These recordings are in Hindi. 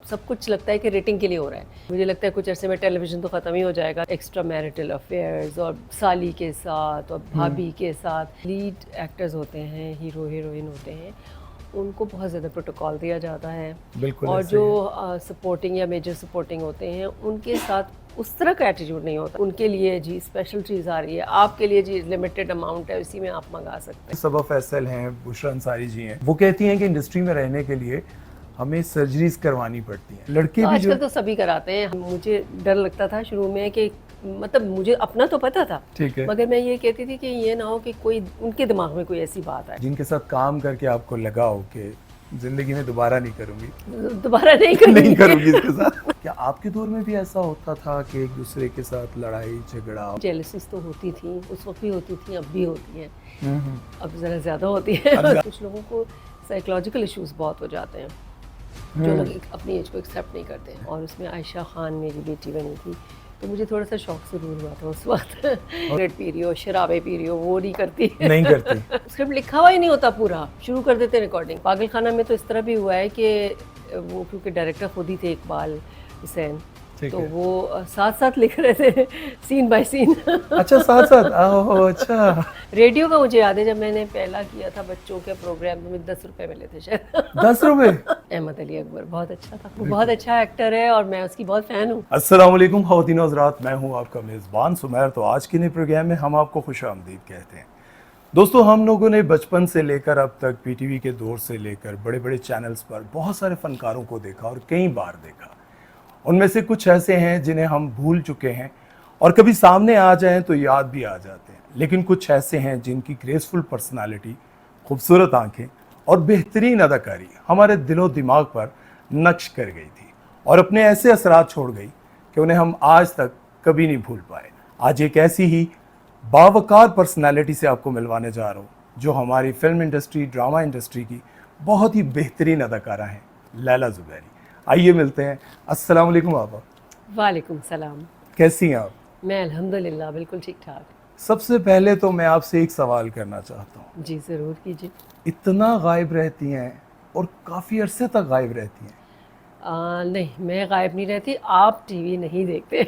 सब कुछ लगता है कि रेटिंग के लिए हो रहा है। मुझे लगता है कुछ अरसे में टेलीविज़न तो ख़त्म ही हो जाएगा। एक्स्ट्रा मैरिटल अफेयर्स और साली के साथ और भाभी के साथ लीड एक्टर्स होते हैं, हीरो हीरोइन होते हैं, उनको बहुत ज़्यादा प्रोटोकॉल दिया जाता है। बिल्कुल और ऐसे जो है। सपोर्टिंग या मेजर सपोर्टिंग होते हैं उनके साथ उस तरह का एटीट्यूड नहीं होता। उनके लिए जी स्पेशल चीज़ आ रही है, आपके लिए जी लिमिटेड अमाउंट है, उसी में आप मंगा सकते हैं। सबा फैसल हैं, बुशरा अंसारी जी हैं, वो कहती हैं कि इंडस्ट्री में रहने के लिए हमें सर्जरीज करवानी पड़ती हैं। लड़के तो भी जो आजकल तो सभी कराते हैं। मुझे डर लगता था शुरू में कि मतलब मुझे अपना तो पता था, ठीक है, मगर मैं ये कहती थी कि ये ना हो कि कोई उनके दिमाग में कोई ऐसी बात आए। जिनके साथ काम करके आपको लगा हो कि जिंदगी में दोबारा नहीं करूंगी दोबारा नहीं करूँगी। नहीं करूंगी इसके साथ। क्या आपके दौर में भी ऐसा होता था कि एक दूसरे के साथ लड़ाई झगड़ा? जेलसीज तो होती थी, उस वक्त भी होती थी, अब भी होती हैं। हम्म। अब ज़रा ज़्यादा होती है। अब कुछ लोगों को साइकोलॉजिकल इश्यूज बहुत हो जाते हैं, जो लोग अपनी एज को एक्सेप्ट नहीं करते हैं। और उसमें आयशा खान मेरी बेटी बनी थी, तो मुझे थोड़ा सा शौक ज़रूर हुआ था उस वक्त। सिगरेट पी रही हो, शराबें पी रही हो, वो नहीं करती। नहीं करती। स्क्रिप्ट लिखा हुआ ही नहीं होता पूरा, शुरू कर देते रिकॉर्डिंग। पागल खाना में तो इस तरह भी हुआ है कि वो क्योंकि डायरेक्टर खुद ही थे इकबाल हुसैन, ठीक तो है। वो साथ साथ लिख रहे थे सीन बाय सीन। अच्छा, साथ साथ ओह अच्छा। रेडियो का मुझे याद है जब मैंने पहला किया था बच्चों के प्रोग्राम, तो मुझे 10 रुपए मिले थे शायद। 10 रुपए? अहमद अली अकबर बहुत अच्छा था, वो बहुत अच्छा एक्टर है और मैं उसकी बहुत फ़ैन हूँ। अस्सलाम वालेकुम ख़वातीन व हज़रात, मैं हूँ आपका मेज़बान सुमैर। तो आज के नए प्रोग्राम में हम आपको खुशामदीद कहते हैं। दोस्तों, हम लोगों ने बचपन से लेकर अब तक पीटीवी के दौर से लेकर बड़े बड़े चैनल्स पर बहुत सारे फनकारों को देखा और कई बार देखा। उनमें से कुछ ऐसे हैं जिन्हें हम भूल चुके हैं और कभी सामने आ जाएं तो याद भी आ जाते हैं, लेकिन कुछ ऐसे हैं जिनकी ग्रेसफुल पर्सनालिटी, खूबसूरत आंखें और बेहतरीन अदाकारी हमारे दिलो दिमाग पर नक्श कर गई थी और अपने ऐसे असरात छोड़ गई कि उन्हें हम आज तक कभी नहीं भूल पाए। आज एक ऐसी ही बावकार पर्सनालिटी से आपको मिलवाने जा रहा हूँ जो हमारी फिल्म इंडस्ट्री, ड्रामा इंडस्ट्री की बहुत ही बेहतरीन अदाकारा हैं, लैला ज़ुबैरी। आइए मिलते हैं। अस्सलाम वालेकुम आपा। वालेकुम सलाम। कैसी हैं आप? मैं अल्हम्दुलिल्लाह बिल्कुल ठीक ठाक। सबसे पहले तो मैं आपसे एक सवाल करना चाहता हूँ। जी ज़रूर कीजिए। इतना गायब रहती हैं और काफ़ी अरसे तक गायब रहती हैं। नहीं, मैं गायब नहीं रहती, आप टीवी नहीं देखते।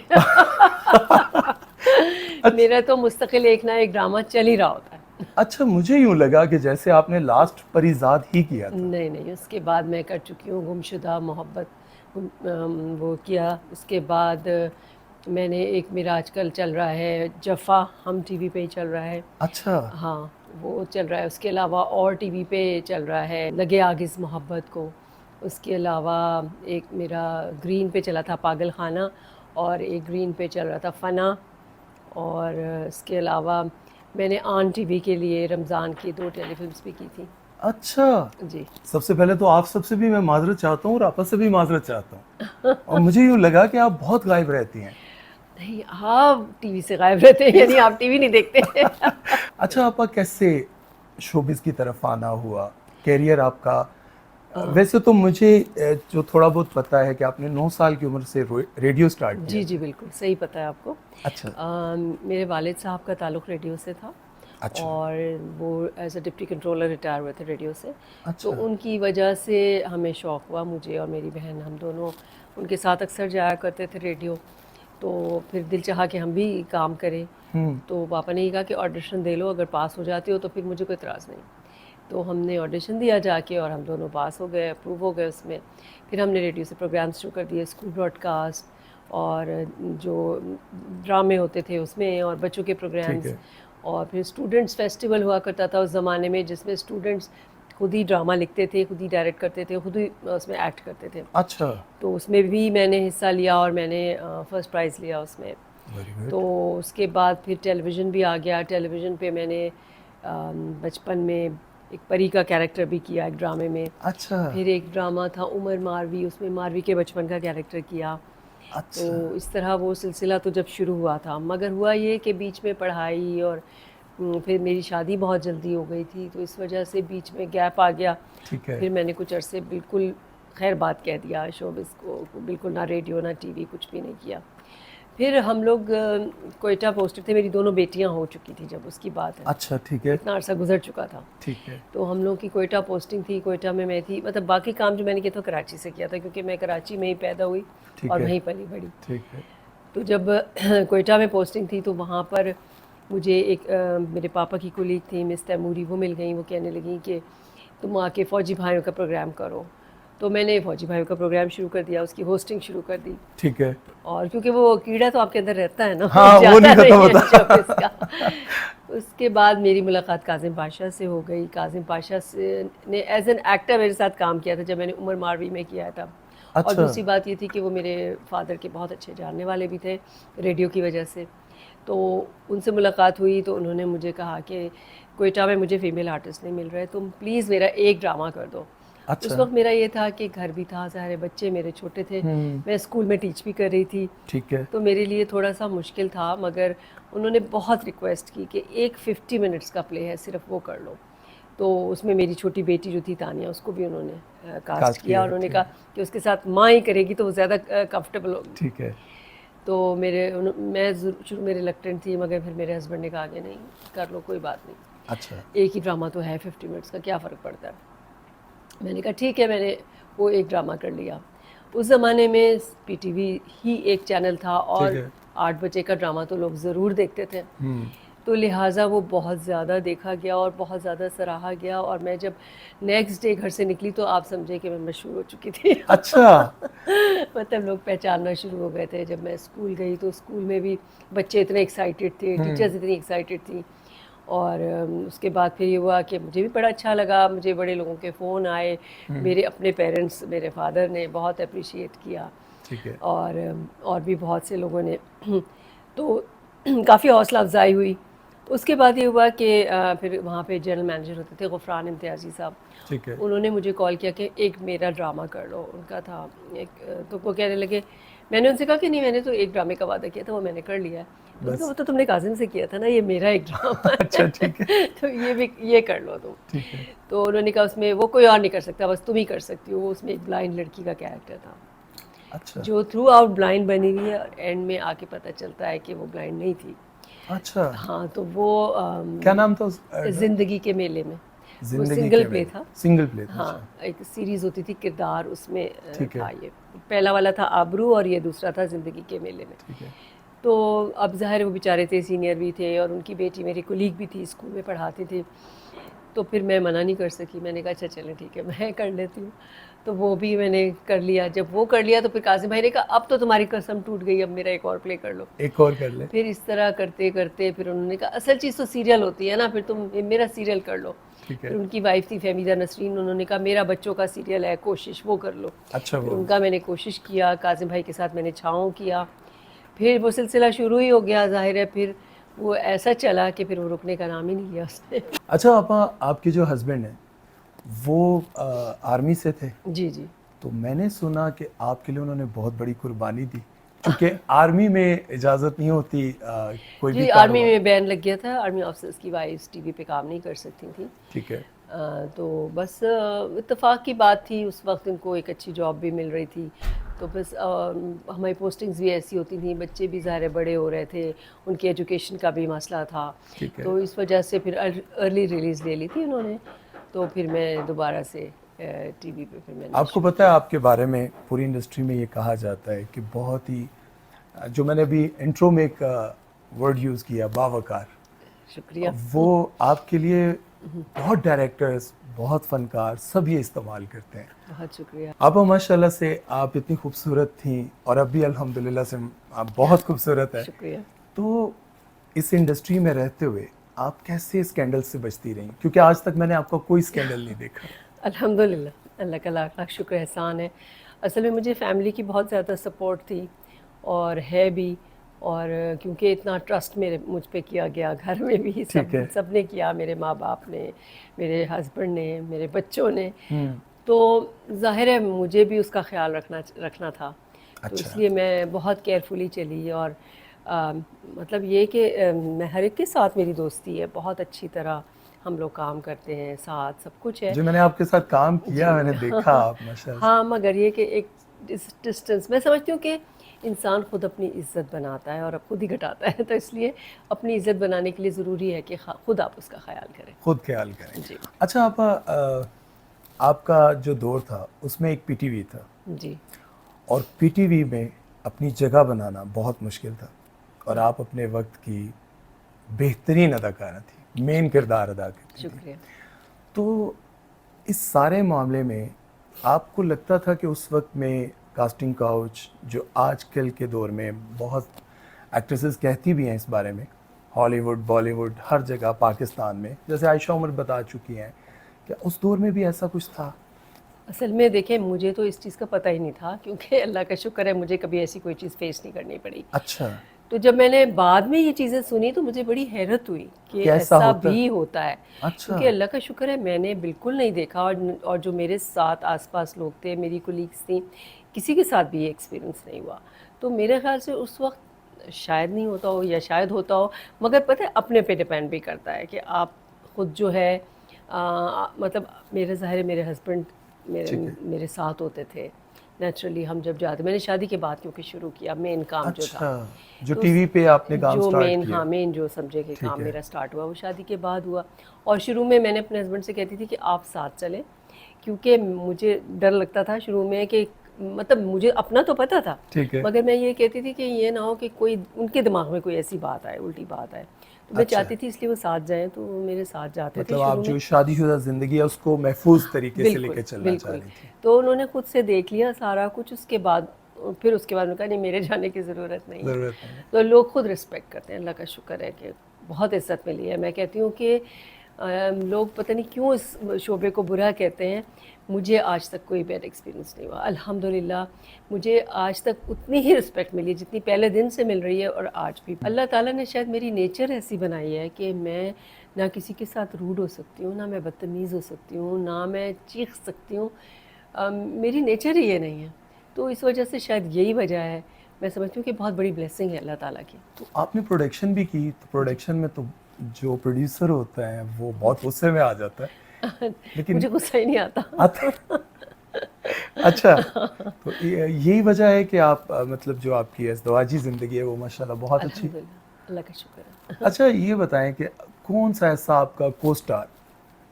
मेरा तो मुस्तकिल एक ना एक ड्रामा चल ही रहा होता है। अच्छा, मुझे यूँ लगा कि जैसे आपने लास्ट परिज़ाद ही किया था। नहीं नहीं, उसके बाद मैं कर चुकी हूँ गुमशुदा मोहब्बत, वो किया। उसके बाद मैंने एक मेरा आजकल चल रहा है जफ़ा, हम टीवी पे ही चल रहा है। अच्छा। हाँ, वो चल रहा है। उसके अलावा और टीवी पे चल रहा है लगे आग इस मोहब्बत को। उसके अलावा एक मेरा ग्रीन पे चला था पागल खाना, और एक ग्रीन पे चल रहा था फना। और इसके अलावा मैंने आन टीवी के लिए रमज़ान की 2 टेलीफिल्म्स भी की थी। अच्छा, जी। सबसे पहले तो आप सबसे भी मैं माजरत चाहता हूँ और आपस से भी माजरत चाहता हूँ। और मुझे यूँ लगा कि आप बहुत गायब रहती हैं। नहीं, आप टीवी से गायब रहते हैं, यानी आप टीवी नहीं देखते। अच्छा, आपका कैसे शोबिज़ की तरफ आना हुआ, कैरियर आपका? वैसे तो मुझे जो थोड़ा बहुत पता है कि आपने 9 साल की उम्र से रेडियो स्टार्ट किया जी था। जी बिल्कुल सही पता है आपको। अच्छा। मेरे वालिद साहब का ताल्लुक़ रेडियो से था, अच्छा। और वो as a deputy controller retire हुए थे रेडियो से। तो अच्छा। उनकी वजह से हमें शौक़ हुआ, मुझे और मेरी बहन, हम दोनों उनके साथ अक्सर जाया करते थे रेडियो। तो फिर दिल चाहा कि हम भी काम करें। तो पापा ने ये कहा कि ऑडिशन दे लो, अगर पास हो जाती हो तो फिर मुझे कोई इतराज़ नहीं। तो हमने ऑडिशन दिया जाके और हम दोनों पास हो गए, अप्रूव हो गए उसमें। फिर हमने रेडियो से प्रोग्राम्स शुरू कर दिए, स्कूल ब्रॉडकास्ट और जो ड्रामे होते थे उसमें, और बच्चों के ठीक प्रोग्राम्स। है। और फिर स्टूडेंट्स फेस्टिवल हुआ करता था उस ज़माने में, जिसमें स्टूडेंट्स खुद ही ड्रामा लिखते थे, खुद ही डायरेक्ट करते थे, खुद ही उसमें एक्ट करते थे। अच्छा। तो उसमें भी मैंने हिस्सा लिया और मैंने फर्स्ट प्राइज़ लिया उसमें। Very good. तो उसके बाद फिर टेलीविज़न भी आ गया। टेलीविज़न पे मैंने बचपन में एक परी का कैरेक्टर भी किया एक ड्रामे में। अच्छा। फिर एक ड्रामा था उमर मारवी, उसमें मारवी के बचपन का कैरेक्टर किया। तो अच्छा। इस तरह वो सिलसिला तो जब शुरू हुआ था, मगर हुआ ये कि बीच में पढ़ाई और फिर मेरी शादी बहुत जल्दी हो गई थी, तो इस वजह से बीच में गैप आ गया। ठीक है। फिर मैंने कुछ अरसे बिल्कुल खैर बात कह दिया शोबिज़ को, बिल्कुल ना रेडियो ना टीवी कुछ भी नहीं किया। फिर हम लोग कोयटा पोस्टेड थे, मेरी दोनों बेटियां हो चुकी थी जब, उसकी बात है, अच्छा ठीक है। इतना अरसा गुजर चुका था। ठीक है। तो हम लोग की कोयटा पोस्टिंग थी, कोयटा में मैं थी, मतलब बाकी काम जो मैंने किया था कराची से किया था, क्योंकि मैं कराची में ही पैदा हुई ठीक और है। वहीं पली बड़ी। ठीक है। तो जब कोयटा में पोस्टिंग थी तो वहाँ पर मुझे एक मेरे पापा की कुलीग थी मिस तैमूरी, वो मिल गई। वो कहने लगी कि तुम आके फ़ौजी भाइयों का प्रोग्राम करो। तो मैंने फ़ौजी भाइयों का प्रोग्राम शुरू कर दिया, उसकी होस्टिंग शुरू कर दी। ठीक है। और क्योंकि वो कीड़ा तो आपके अंदर रहता है ना, हाँ, वो नहीं खत्म है होता। शोबिज़ का। उसके बाद मेरी मुलाकात काजिम पाशा से हो गई। काजिम पाशा से ने एज एन एक्टर मेरे साथ काम किया था जब मैंने उमर मारवी में किया था। और अच्छा। दूसरी बात ये थी कि वो मेरे फादर के बहुत अच्छे जानने वाले भी थे रेडियो की वजह से। तो उनसे मुलाकात हुई तो उन्होंने मुझे कहा कि कोयटा में मुझे फ़ीमेल आर्टिस्ट नहीं मिल रहा है, तुम प्लीज़ मेरा एक ड्रामा कर दो। उस अच्छा। वक्त मेरा ये था कि घर भी था, ज़ाहिर है बच्चे मेरे छोटे थे, मैं स्कूल में टीच भी कर रही थी, ठीक है। तो मेरे लिए थोड़ा सा मुश्किल था। मगर उन्होंने बहुत रिक्वेस्ट की कि एक 50 मिनट्स का प्ले है, सिर्फ वो कर लो। तो उसमें मेरी छोटी बेटी जो थी तानिया, उसको भी उन्होंने कास्ट किया। और उन्होंने ठीक कहा है। कि उसके साथ माँ ही करेगी तो वो ज़्यादा कंफर्टेबल होगी। ठीक है। तो मैं शुरू में रिलक्टेंट थी, मगर फिर मेरे हस्बैंड ने कहा कि नहीं कर लो, कोई बात नहीं, अच्छा। एक ही ड्रामा तो है, 50 मिनट्स का क्या फ़र्क पड़ता है। मैंने कहा ठीक है, मैंने वो एक ड्रामा कर लिया। उस ज़माने में पीटीवी ही एक चैनल था ठीक और है। 8 बजे का ड्रामा तो लोग ज़रूर देखते थे। तो लिहाजा वो बहुत ज़्यादा देखा गया और बहुत ज़्यादा सराहा गया। और मैं जब नेक्स्ट डे घर से निकली तो आप समझे कि मैं मशहूर हो चुकी थी। अच्छा। मतलब लोग पहचानना शुरू हो गए थे। जब मैं स्कूल गई तो स्कूल में भी बच्चे इतने एक्साइटेड थे, टीचर्स इतनी एक्साइटेड थी। और उसके बाद फिर ये हुआ कि मुझे भी बड़ा अच्छा लगा, मुझे बड़े लोगों के फ़ोन आए, मेरे अपने पेरेंट्स, मेरे फादर ने बहुत अप्रिशिएट किया। ठीक है। और भी बहुत से लोगों ने तो काफ़ी हौसला अफजाई हुई। उसके बाद ये हुआ कि फिर वहाँ पे जनरल मैनेजर होते थे गुफरान इम्तियाज़ी साहब, ठीक है। उन्होंने मुझे कॉल किया कि एक मेरा ड्रामा कर लो। उनका था एक, तो वो कहने लगे, मैंने उनसे कहा कि नहीं, मैंने तो एक ड्रामे का वादा किया था, वो मैंने कर लिया है। तो उन्होंने कहा, बस। वो तो तुमने काजिम से किया था ना, ये मेरा एक ड्रामा अच्छा ठीक है। है। तो ये कर लो तुम। ठीक है। तो उन्होंने कहा उसमें वो कोई और नहीं कर सकता, बस तुम ही कर सकती हो। वो उसमें एक ब्लाइंड लड़की का कैरेक्टर था अच्छा। जो थ्रू आउट ब्लाइंड बनी हुई है और एंड में आके पता चलता है कि वो ब्लाइंड नहीं थी। अच्छा। हाँ, तो वो क्या नाम था जिंदगी के मेले में, वो जिंदगी सिंगल के प्ले मेले। था। सिंगल प्ले था। हाँ, अच्छा। एक सीरीज होती थी किरदार, उसमें ठीक है। था ये। पहला वाला था आबरू और ये दूसरा था जिंदगी के मेले में। ठीक है। तो अब ज़ाहिर वो बेचारे थे, सीनियर भी थे और उनकी बेटी मेरी कुलीग भी थी, स्कूल में पढ़ाती थी। तो फिर मैं मना नहीं कर सकी, मैंने कहा अच्छा चलें ठीक है, मैं कर लेती हूँ। तो वो भी मैंने कर लिया। जब वो कर लिया तो फिर कासिम भाई ने कहा अब तो तुम्हारी कसम टूट गई, अब मेरा एक और प्ले कर लो। एक और कर ले। फिर इस तरह करते करते फिर उन्होंने कहा असल चीज़ तो सीरियल होती है ना, फिर तुम मेरा सीरियल कर लो। ठीक है। फिर उनकी वाइफ थी फहमीदा नसरीन, उन्होंने कहा मेरा बच्चों का सीरियल है, कोशिश वो कर लो। अच्छा। फिर वो उनका मैंने कोशिश किया, कासिम भाई के साथ मैंने छाँव किया। फिर वो सिलसिला शुरू ही हो गया, जाहिर है फिर वो ऐसा चला कि फिर वो रुकने का नाम ही नहीं लिया उसने। अच्छा आपा, आपके जो हस्बैंड हैं वो आर्मी से थे, जी जी तो मैंने सुना कि आपके लिए उन्होंने बहुत बड़ी कुर्बानी दी, क्योंकि आर्मी में इजाज़त नहीं होती कोई भी जी, आर्मी कारोबार। में बैन लग गया था, आर्मी ऑफिसर्स की वाइफ्स टीवी पे काम नहीं कर सकती थी। ठीक है। तो बस इत्तेफाक की बात थी, उस वक्त इनको एक अच्छी जॉब भी मिल रही थी। तो बस हमारी पोस्टिंग्स भी ऐसी होती थी, बच्चे भी ज़ाहिर है बड़े हो रहे थे, उनकी एजुकेशन का भी मसला था। ठीक है। तो इस वजह से फिर अर्ली रिलीज़ ले ली थी उन्होंने। तो फिर मैं दोबारा से टीवी पे फिर मैंने आपको पता है आपके बारे में पूरी इंडस्ट्री में ये कहा जाता है कि बहुत ही जो मैंने अभी इंट्रो में एक वर्ड यूज़ किया, बावकार, शुक्रिया। वो आपके लिए बहुत डायरेक्टर्स, बहुत फनकार सब ये इस्तेमाल करते हैं। बहुत शुक्रिया। आप माशाल्लाह से आप इतनी खूबसूरत थी और अब भी अल्हम्दुलिल्लाह से आप बहुत खूबसूरत है। शुक्रिया। तो इस इंडस्ट्री में रहते हुए आप कैसे स्कैंडल से बचती रहीं, क्योंकि आज तक मैंने आपका कोई स्कैंडल नहीं देखा। अल्हम्दुलिल्लाह, अल्लाह का लाख लाख शुक्र एहसान है। असल में मुझे फैमिली की बहुत ज़्यादा सपोर्ट थी और है भी। और क्योंकि इतना ट्रस्ट मेरे मुझ पे किया गया, घर में भी ठीक है। सब ने किया, मेरे माँ बाप ने, मेरे हस्बैंड ने, मेरे बच्चों ने। तो ज़ाहिर है मुझे भी उसका ख्याल रखना था। तो अच्छा। इसलिए मैं बहुत केयरफुली चली। और मतलब ये कि मैं हर एक के साथ मेरी दोस्ती है, बहुत अच्छी तरह हम लोग काम करते हैं साथ, सब कुछ है। जो मैंने आपके साथ काम किया, मैंने देखा आप माशाल्लाह से। हाँ, मगर ये कि एक डिस्टेंस, मैं समझती हूँ कि इंसान खुद अपनी इज़्ज़त बनाता है और अब खुद ही घटाता है, तो इसलिए अपनी इज़्ज़त बनाने के लिए ज़रूरी है कि खुद आप उसका ख्याल करें। खुद ख्याल करें। जी अच्छा आपा, आपका जो दौर था उसमें एक पीटीवी था, जी और पीटीवी में अपनी जगह बनाना बहुत मुश्किल था, और आप अपने वक्त की बेहतरीन अदाकारा थी, मेन किरदार अदा करती थी। शुक्रिया। तो इस सारे मामले में आपको लगता था कि उस वक्त में कास्टिंग काउच, जो आजकल के दौर में बहुत एक्ट्रेसेस कहती भी हैं इस बारे में, हॉलीवुड बॉलीवुड हर जगह पाकिस्तान में, जैसे आयशा उमर बता चुकी हैं, कि उस दौर में भी ऐसा कुछ था? असल में देखें, मुझे तो इस चीज़ का पता ही नहीं था, क्योंकि अल्लाह का शुक्र है मुझे कभी ऐसी कोई चीज़ फेस नहीं करनी पड़ी। अच्छा, तो जब मैंने बाद में ये चीज़ें सुनी तो मुझे बड़ी हैरत हुई कि कैसा ऐसा होता? भी होता है। अच्छा, क्योंकि अल्लाह का शुक्र है मैंने बिल्कुल नहीं देखा, और जो मेरे साथ आसपास लोग थे, मेरी कोलीग्स थी, किसी के साथ भी ये एक्सपीरियंस नहीं हुआ। तो मेरे ख्याल से उस वक्त शायद नहीं होता हो, या शायद होता हो, मगर पता है अपने पे डिपेंड भी करता है कि आप खुद जो है मतलब मेरे ज़ाहिर है मेरे हस्बैंड मेरे ठीक है। मेरे साथ होते थे नेचुरली। हम जब जाते, मैंने शादी के बाद क्योंकि शुरू किया, मेन काम जो था, अच्छा, जो तो टीवी पे आपने काम जो स्टार्ट मेन, किया। हाँ मेन जो समझे कि ठीक काम है। मेरा स्टार्ट हुआ वो शादी के बाद हुआ। और शुरू में मैंने अपने हस्बैंड से कहती थी कि आप साथ चलें, क्योंकि मुझे डर लगता था शुरू में कि मतलब मुझे अपना तो पता था, ठीक है। मगर मैं ये कहती थी कि ये ना हो कि कोई उनके दिमाग में कोई ऐसी बात आए, उल्टी बात आए। तो मैं अच्छा, चाहती थी इसलिए वो साथ जाएं, तो वो मेरे साथ जाते थे मतलब आप शुरू में। जो शादीशुदा जिंदगी है उसको महफूज तरीके से बिल्कुल लेके चलना चाह बिल्कुल। रही थी। तो उन्होंने खुद से देख लिया सारा कुछ, उसके बाद फिर उसके बाद उन्होंने कहा नहीं, मेरे जाने की ज़रूरत नहीं है। जरूरत नहीं है। तो लोग खुद रिस्पेक्ट करते हैं, अल्लाह का शुक्र है कि बहुत इज्जत मिली है। मैं कहती हूँ कि लोग पता नहीं क्यों इस शोबे को बुरा कहते हैं, मुझे आज तक कोई बैड एक्सपीरियंस नहीं हुआ अल्हम्दुलिल्लाह। मुझे आज तक उतनी ही रिस्पेक्ट मिली जितनी पहले दिन से मिल रही है, और आज भी अल्लाह ताला ने शायद मेरी नेचर ऐसी बनाई है कि मैं ना किसी के साथ रूड हो सकती हूँ, ना मैं बदतमीज़ हो सकती हूँ, ना मैं चीख सकती हूँ। मेरी नेचर ही ये नहीं है, तो इस वजह से शायद यही वजह है। मैं समझती हूँ कि बहुत बड़ी ब्लेसिंग है अल्लाह ताला की। तो आपने प्रोडक्शन भी की, तो प्रोडक्शन में तो जो प्रोड्यूसर होता है वो बहुत गुस्से में आ जाता है, लेकिन मुझे गुस्सा ही नहीं आता। आता है। अच्छा, तो यही वजह है कि आप मतलब जो आपकी अज़दवाजी ज़िंदगी है वो माशाल्लाह बहुत अच्छी। अल्हम्दुलिल्लाह, अल्लाह का शुक्र है। अच्छा, ये बताएं कि कौन सा ऐसा आपका को स्टार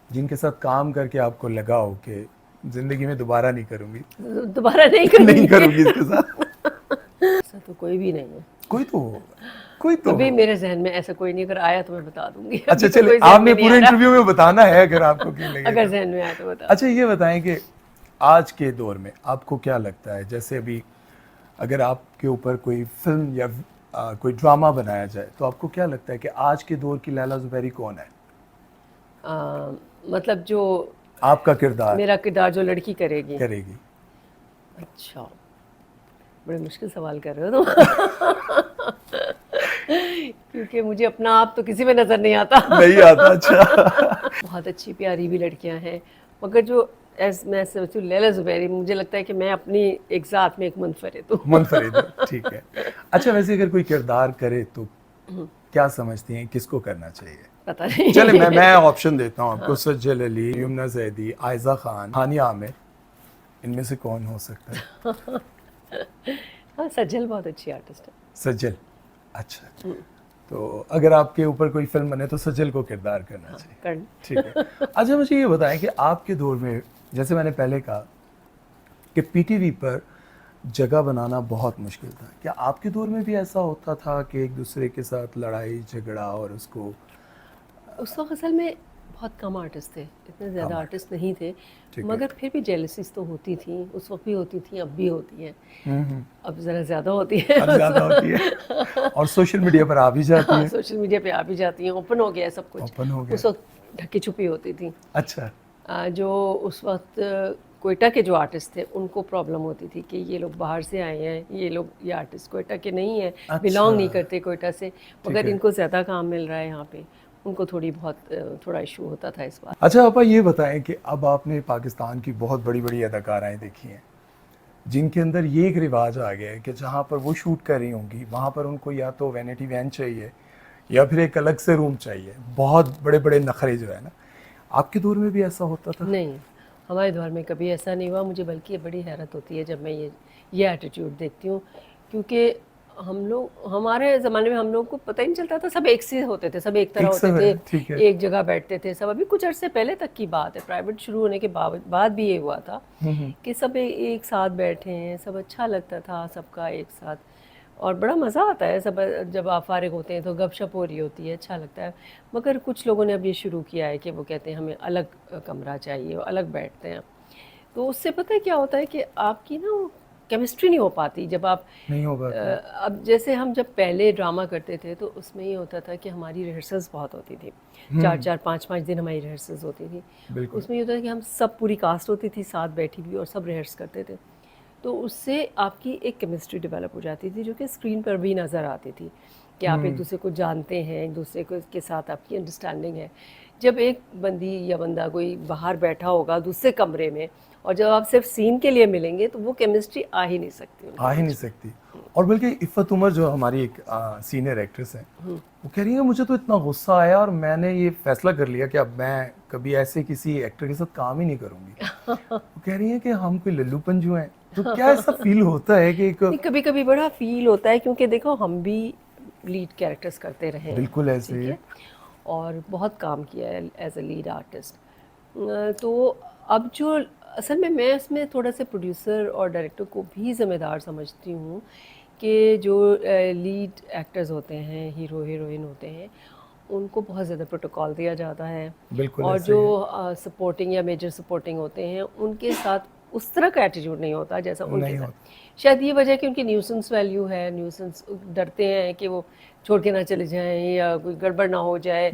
जिनके साथ काम करके आपको लगा हो कि ज़िंदगी में दोबारा नहीं करूँगी, दोबारा नहीं नहीं करूँगी। करूँगी इसके साथ? ऐसा तो कोई भी नहीं है। कोई तो होगा, कोई तो अभी होगा। मेरे जहन में ऐसा कोई नहीं, अगर आया तो मैं बता दूंगी। अच्छा अभी तो चलिए, कोई जहन आपने में नहीं पूरे आ रहा। इंटरव्यू में बताना है अगर आपको क्यों अगर लगेगा। जहन में आया तो बता। अच्छा, ये बताएं कि आज के दौर में आपको क्या लगता है, जैसे अभी अगर आपके ऊपर कोई फिल्म या कोई ड्रामा बनाया जाए, तो आपको क्या लगता है कि आज के दौर की लैला ज़ुबैरी कौन है? मतलब जो आपका किरदार मेरा किरदार जो लड़की करेगी। करेगी। अच्छा, बड़े मुश्किल सवाल कर रहे हो तुम। क्योंकि मुझे अपना आप तो किसी में नज़र नहीं आता। नहीं आता, अच्छा। बहुत अच्छी प्यारी भी लड़कियां हैं, मगर जो मैं सोचूं लैला ज़ुबैरी, मुझे लगता है कि मैं अपनी एक ज़ात में एक मुनफरिद हूँ। मुनफरिद है, ठीक है। अच्छा, वैसे अगर कोई किरदार करे तो क्या समझती हैं किसको करना चाहिए? पता नहीं। चले, मैं ऑप्शन देता हूँ आपको। सज्जल अली, यमुना जैदी, आयजा खान, हानिया आमिर, इनमें से कौन हो सकता है? हाँ, सज्जल बहुत अच्छी आर्टिस्ट है। सज्जल, अच्छा। तो अगर आपके ऊपर कोई फिल्म बने तो सज्जल को किरदार करना चाहिए, कर्ण। ठीक है। अच्छा, मुझे ये बताएं कि आपके दौर में, जैसे मैंने पहले कहा कि पीटीवी पर जगह बनाना बहुत मुश्किल था, क्या आपके दौर में भी ऐसा होता था कि एक दूसरे के साथ लड़ाई झगड़ा और उसको? उस वक्त असल में बहुत कम आर्टिस्ट थे, इतने ज़्यादा आर्टिस्ट नहीं थे, ठीक है। मगर फिर भी जेलसीज तो होती थी, उस वक्त भी होती थी, अब भी होती हैं। अब ज़रा ज़्यादा होती है। अब ज़्यादा होती है और सोशल मीडिया पर आ भी जाती हाँ, है। सोशल मीडिया पे आ भी जाती हैं, ओपन हो गया है सब कुछ। ओपन हो गया। उस वक्त ढकी छुपी होती थी। अच्छा, जो उस वक्त कोयटा के जो आर्टिस्ट थे उनको प्रॉब्लम होती थी कि ये लोग बाहर से आए हैं, ये आर्टिस्ट कोयटा के नहीं हैं, अच्छा। बिलोंग नहीं करते कोयटा से, मगर है। इनको ज़्यादा काम मिल रहा है यहाँ पे, उनको थोड़ा इशू होता था इस बात। अच्छा आपा, ये बताएं कि अब आपने पाकिस्तान की बहुत बड़ी बड़ी अदाकाराएँ देखी हैं जिनके अंदर ये एक रिवाज आ गया है कि जहाँ पर वो शूट कर रही होंगी वहाँ पर उनको या तो वैनिटी वैन चाहिए या फिर एक अलग से रूम चाहिए, बहुत बड़े बड़े नखरे जो है ना। आपके दौर में भी ऐसा होता था? नहीं, हमारे दौर में कभी ऐसा नहीं हुआ। मुझे बल्कि बड़ी हैरत होती है जब मैं ये एटीट्यूड देखती हूँ, क्योंकि हमारे ज़माने में हम लोग को पता ही नहीं चलता था, सब एक से होते थे, सब एक तरह एक होते समय, ठीक थे, है। एक जगह बैठते थे सब। अभी कुछ अरसे पहले तक की बात है, प्राइवेट शुरू होने के बाद भी ये हुआ था कि सब एक साथ बैठे हैं, सब अच्छा लगता था सबका एक साथ, और बड़ा मज़ा आता है सब। जब आप फारिग होते हैं तो गपशप हो रही होती है, अच्छा लगता है। मगर कुछ लोगों ने अब ये शुरू किया है कि वो कहते हैं हमें अलग कमरा चाहिए, वो अलग बैठते हैं। तो उससे पता है क्या होता है कि आपकी ना केमिस्ट्री नहीं हो पाती जब आप नहीं हो पाता। अब जैसे हम जब पहले ड्रामा करते थे तो उसमें ये होता था कि हमारी रिहर्सल्स बहुत होती थी, 4-4 5-5 दिन हमारी रिहर्सल्स होती थी। बिल्कुल। उसमें ये होता था कि हम सब पूरी कास्ट होती थी साथ बैठी हुई और सब रिहर्स करते थे। तो उससे आपकी एक केमिस्ट्री डेवलप हो जाती थी जो कि स्क्रीन पर भी नज़र आती थी कि आप एक दूसरे को जानते हैं, एक दूसरे को के साथ आपकी अंडरस्टैंडिंग है। जब एक बंदी या बंदा कोई बाहर बैठा होगा दूसरे कमरे में और जब आप सिर्फ सीन के लिए मिलेंगे तो वो केमिस्ट्री आ ही नहीं सकती उनके आ ही नहीं बीच में। सकती। और बल्कि इफ़त उमर जो हमारी एक सीनियर एक्ट्रेस है, वो कह रही है मुझे तो इतना गुस्सा आया और मैंने ये फैसला कर लिया कि अब मैं कभी ऐसे किसी एक्टर के साथ काम ही नहीं करूंगी। वो कह रही है कि हम कोई लल्लू पंजू हैं। तो क्या ऐसा फील होता है कि एक नहीं, कभी कभी बड़ा फील होता है, क्योंकि देखो हम भी लीड कैरेक्टर्स करते रहे हैं, बिल्कुल ऐसे ठीक ही है, है। और बहुत काम किया है एज अ लीड आर्टिस्ट। तो अब जो असल में मैं इसमें थोड़ा सा प्रोड्यूसर और डायरेक्टर को भी ज़िम्मेदार समझती हूँ कि जो लीड एक्टर्स होते हैं, हीरो हीरोइन होते हैं, उनको बहुत ज़्यादा प्रोटोकॉल दिया जाता है, बिल्कुल और ऐसे जो ही है। सपोर्टिंग या मेजर सपोर्टिंग होते हैं उनके साथ उस तरह का एटीट्यूड नहीं होता जैसा उनके नहीं साथ। होता। शायद ये वजह है कि उनकी न्यूसेंस वैल्यू है, न्यूसेंस, डरते हैं कि वो छोड़ के ना चले जाएं या कोई गड़बड़ ना हो जाए,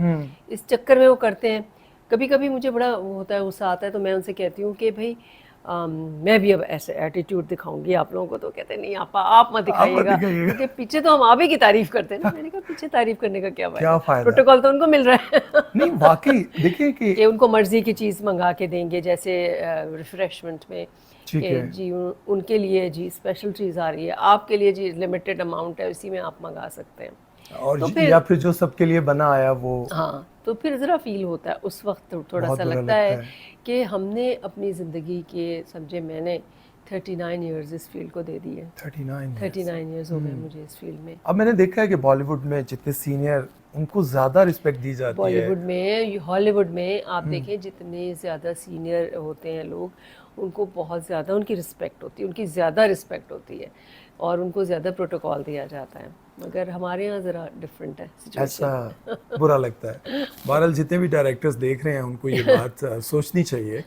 इस चक्कर में वो करते हैं। कभी कभी मुझे बड़ा वो होता है, गुस्सा आता है, तो मैं उनसे कहती हूँ कि भाई मैं भी अब ऐसे एटीट्यूड दिखाऊंगी आप लोगों को। तो कहते हैं नहीं आपा, आप मत आप मत दिखाइएगा, दिखाइएगा। क्योंकि पीछे तो हम आप ही की तारीफ करते हैं ना। मैंने कहा पीछे तारीफ करने का क्या क्या फायदा, फायदा। प्रोटोकॉल तो उनको मिल रहा है। नहीं वाकई देखिए कि कि उनको मर्जी की चीज़ मंगा के देंगे, जैसे रिफ्रेशमेंट में ठीक कि है। जी उनके लिए जी स्पेशल चीज़ आ रही है, आपके लिए जी लिमिटेड अमाउंट है, उसी में आप मंगा सकते हैं। और तो या फिर फिर जो सबके लिए बना आया वो हाँ, तो फिर ज़रा फील होता है उस वक्त, थोड़ा बहुत सा बुरा लगता है लगता है। कि हमने अपनी ज़िंदगी के, समझे, मैंने 39 इयर्स इस फील्ड को दे दिए। 39 इयर्स। 39 इयर्स हो गए मुझे इस फील्ड में। अब मैंने देखा है कि बॉलीवुड में जितने सीनियर उनको ज़्यादा रिस्पेक्ट दी जाती है। बॉलीवुड में, हॉलीवुड में आप देखें जितने ज़्यादा सीनियर होते हैं लोग, उनको बहुत ज़्यादा उनकी रिस्पेक्ट होती है, उनकी ज़्यादा रिस्पेक्ट होती है, और उनको ज़्यादा प्रोटोकॉल दिया जाता है। मगर हमारे यहाँ ज़रा डिफरेंट है ऐसा सिचुएशन। बुरा लगता है। बहरहाल जितने भी डायरेक्टर्स देख रहे हैं उनको ये बात सोचनी चाहिए,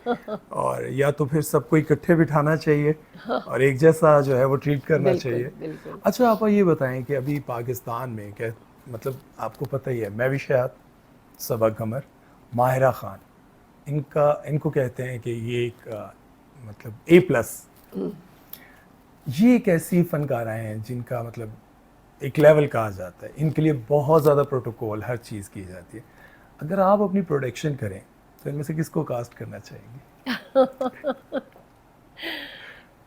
और या तो फिर सबको इकट्ठे बिठाना चाहिए और एक जैसा जो है वो ट्रीट करना बिल्कुल चाहिए। बिल्कुल। अच्छा आप ये बताएं कि अभी पाकिस्तान में क्या, मतलब आपको पता ही है, मैं भी शायद, सबा कमर, माहिरा खान, इनको कहते हैं कि ये एक मतलब A+, ये एक ऐसी फनकारा हैं जिनका मतलब एक लेवल कहा जाता है, इनके लिए बहुत ज़्यादा प्रोटोकॉल हर चीज़ की जाती है। अगर आप अपनी प्रोडक्शन करें तो इनमें से किसको कास्ट करना चाहेंगे?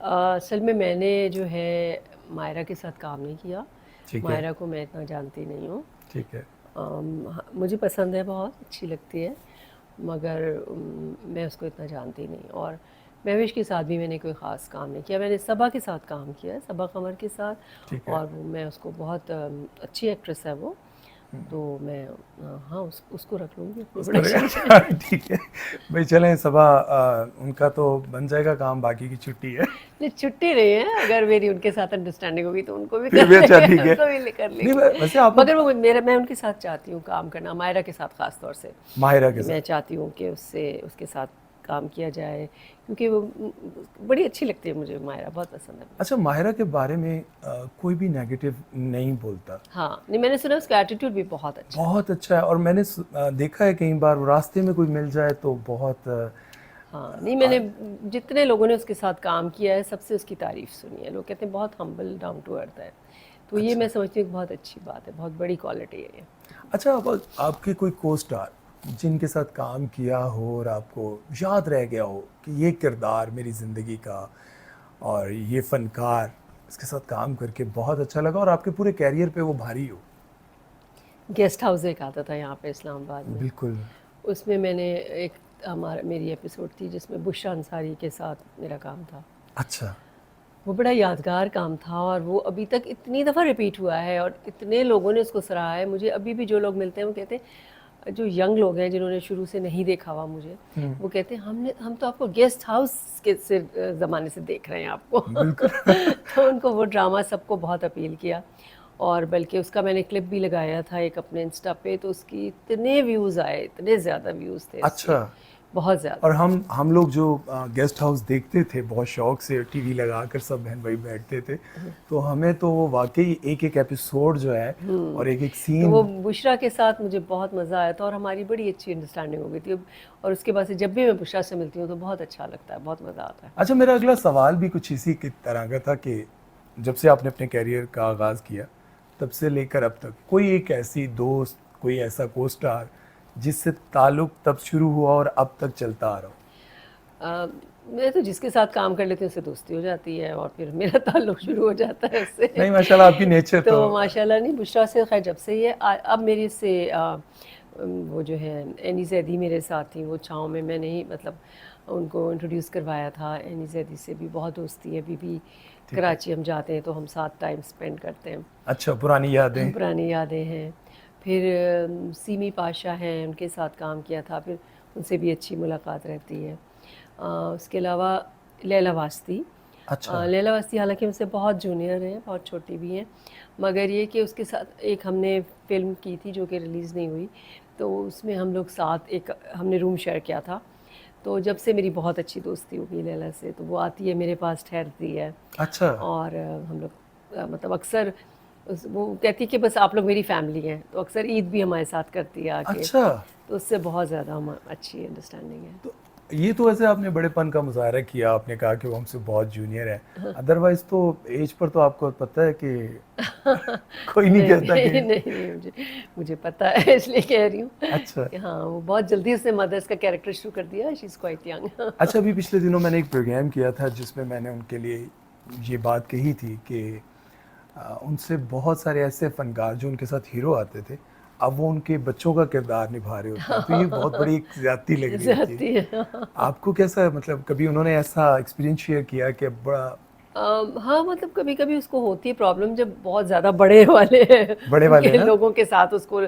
असल में मैंने जो है मायरा के साथ काम नहीं किया। ठीक है। मायरा को मैं इतना जानती नहीं हूँ। ठीक है। हाँ, मुझे पसंद है, बहुत अच्छी लगती है, मगर मैं उसको इतना जानती नहीं। और महविश के साथ भी मैंने कोई ख़ास काम नहीं किया। मैंने सबा के साथ काम किया है, सबा कमर के साथ, ठीक है। और मैं उसको बहुत अच्छी एक्ट्रेस है वो, तो मैं हाँ उसको रख लूँगी अपनी प्रोडक्शन में। ठीक है भाई, चलें सबा, उनका तो बन जाएगा काम, बाकी की छुट्टी है। नहीं, छुट्टी नहीं है, अगर मेरी उनके साथ अंडरस्टैंडिंग होगी तो उनको भी फिर कर भी अच्छा, लेंगे, ठीक है। उनको भी कर नहीं लेंगे। वैसे आप मगर वो मेरा, मैं उनके साथ चाहती हूँ काम करना, मायरा के साथ ख़ास तौर से। माहिरा के कि मैं साथ। चाहती हूँ कि उसके साथ काम किया जाए, क्योंकि वो बड़ी अच्छी लगती है मुझे, मायरा बहुत पसंद है। अच्छा माहिरा के बारे में कोई भी नेगेटिव नहीं बोलता। हाँ, नहीं, मैंने सुना उसका एटीट्यूड भी बहुत अच्छा है। बहुत अच्छा है, और मैंने देखा है कई बार वो रास्ते में कोई मिल जाए तो बहुत हाँ, नहीं, मैंने जितने लोगों ने उसके साथ काम किया है सबसे उसकी तारीफ सुनी है। लोग कहते हैं बहुत हम्बल, डाउन टू अर्थ है। तो ये मैं समझती हूँ कि बहुत अच्छी बात है, बहुत बड़ी क्वालिटी है ये। अच्छा आपके कोई को स्टार जिनके साथ काम किया हो और आपको याद रह गया हो कि ये किरदार मेरी ज़िंदगी का, और ये फ़नकार, इसके साथ काम करके बहुत अच्छा लगा और आपके पूरे कैरियर पे वो भारी हो? गेस्ट हाउस एक आता था यहाँ पे इस्लामाबाद में, बिल्कुल। उसमें मैंने एक हमारा मेरी एपिसोड थी जिसमें बुशरा अंसारी के साथ मेरा काम था। अच्छा। वो बड़ा यादगार काम था और वो अभी तक इतनी दफ़ा रिपीट हुआ है और इतने लोगों ने उसको सराहा है। मुझे अभी भी जो लोग मिलते हैं वो कहते हैं, जो यंग लोग हैं जिन्होंने शुरू से नहीं देखा हुआ मुझे, वो कहते हैं हम तो आपको गेस्ट हाउस के से ज़माने से देख रहे हैं आपको। तो उनको वो ड्रामा सबको बहुत अपील किया और बल्कि उसका मैंने क्लिप भी लगाया था एक अपने इंस्टा पे, तो उसकी इतने व्यूज़ आए, इतने ज़्यादा व्यूज़ थे इसके, अच्छा। बहुत ज़्यादा। और हम लोग जो गेस्ट हाउस देखते थे बहुत शौक से, टीवी लगा कर सब बहन भाई बैठते थे, तो हमें तो वो वाकई एक एक एपिसोड जो है और एक एक तो सीन। वो बुशरा के साथ मुझे बहुत मज़ा आया था और हमारी बड़ी अच्छी अंडरस्टैंडिंग हो गई थी और उसके बाद से जब भी मैं बुशरा से मिलती हूँ तो बहुत अच्छा लगता है, बहुत मज़ा आता है। अच्छा, मेरा अगला सवाल भी कुछ इसी की तरह का था कि जब से आपने अपने कैरियर का आगाज़ किया तब से लेकर अब तक कोई एक ऐसी दोस्त, कोई ऐसा को स्टार जिससे ताल्लुक़ तब शुरू हुआ और अब तक चलता आ रहा हो? मैं तो जिसके साथ काम कर लेती हूँ उससे दोस्ती हो जाती है और फिर मेरा ताल्लुक शुरू हो जाता है उससे। नहीं, माशाल्लाह आपकी नेचर तो तो माशाल्लाह नहीं, बुशरा से खैर जब से ही है। अब मेरे से वो जो है एनी जैदी मेरे साथ थी, वो छाँव में मैंने ही मतलब उनको इंट्रोड्यूस करवाया था। एनी जैदी से भी बहुत दोस्ती है, अभी भी कराची हम जाते हैं तो हम साथ टाइम स्पेंड करते हैं। अच्छा, पुरानी यादें। पुरानी यादें हैं। फिर सीमी पाशा हैं, उनके साथ काम किया था, फिर उनसे भी अच्छी मुलाकात रहती है। उसके अलावा लैला वास्ती। अच्छा। लैला वास्ती हालांकि मुझसे बहुत जूनियर हैं, बहुत छोटी भी हैं, मगर ये कि उसके साथ एक हमने फ़िल्म की थी जो कि रिलीज़ नहीं हुई, तो उसमें हम लोग साथ एक हमने रूम शेयर किया था। तो जब से मेरी बहुत अच्छी दोस्ती हो गई लैला से, तो वो आती है मेरे पास, ठहरती है अच्छा। और हम लोग मतलब अक्सर वो कहती है कि बस आप लोग मेरी फैमिली हैं, तो अक्सर ईद भी हमारे साथ करती है आके। अच्छा, तो उससे बहुत ज़्यादा हम अच्छी अंडरस्टैंडिंग है। तो ये तो वैसे आपने बड़ेपन का मुजाहरा किया, आपने कहा कि वो हमसे बहुत जूनियर है, अदरवाइज तो एज पर तो आपको पता है कि कोई नहीं नहीं कहता नहीं कि। नहीं नहीं, मुझे पता है इसलिए कह रही हूँ अच्छा। कि हाँ, वो बहुत जल्दी उसने मदर्स का कैरेक्टर शुरू कर दिया। She is quite young. अच्छा, अभी पिछले दिनों मैंने एक प्रोग्राम किया था जिसमें मैंने उनके लिए ये बात कही थी कि उनसे बहुत सारे ऐसे फनकार जो उनके साथ हीरो आते थे, अब वो उनके बच्चों का किरदार निभा रहे होते हैं, तो ये बहुत बड़ी एक ज़्यादती लग रही होती ज़्यादती है। है। आपको कैसा, मतलब कभी उन्होंने ऐसा एक्सपीरियंस शेयर किया कि बड़ा हाँ, मतलब कभी-कभी उसको होती है प्रॉब्लम जब बहुत ज़्यादा बड़े वाले बड़े वाले उनके ना? लोगों के साथ उसको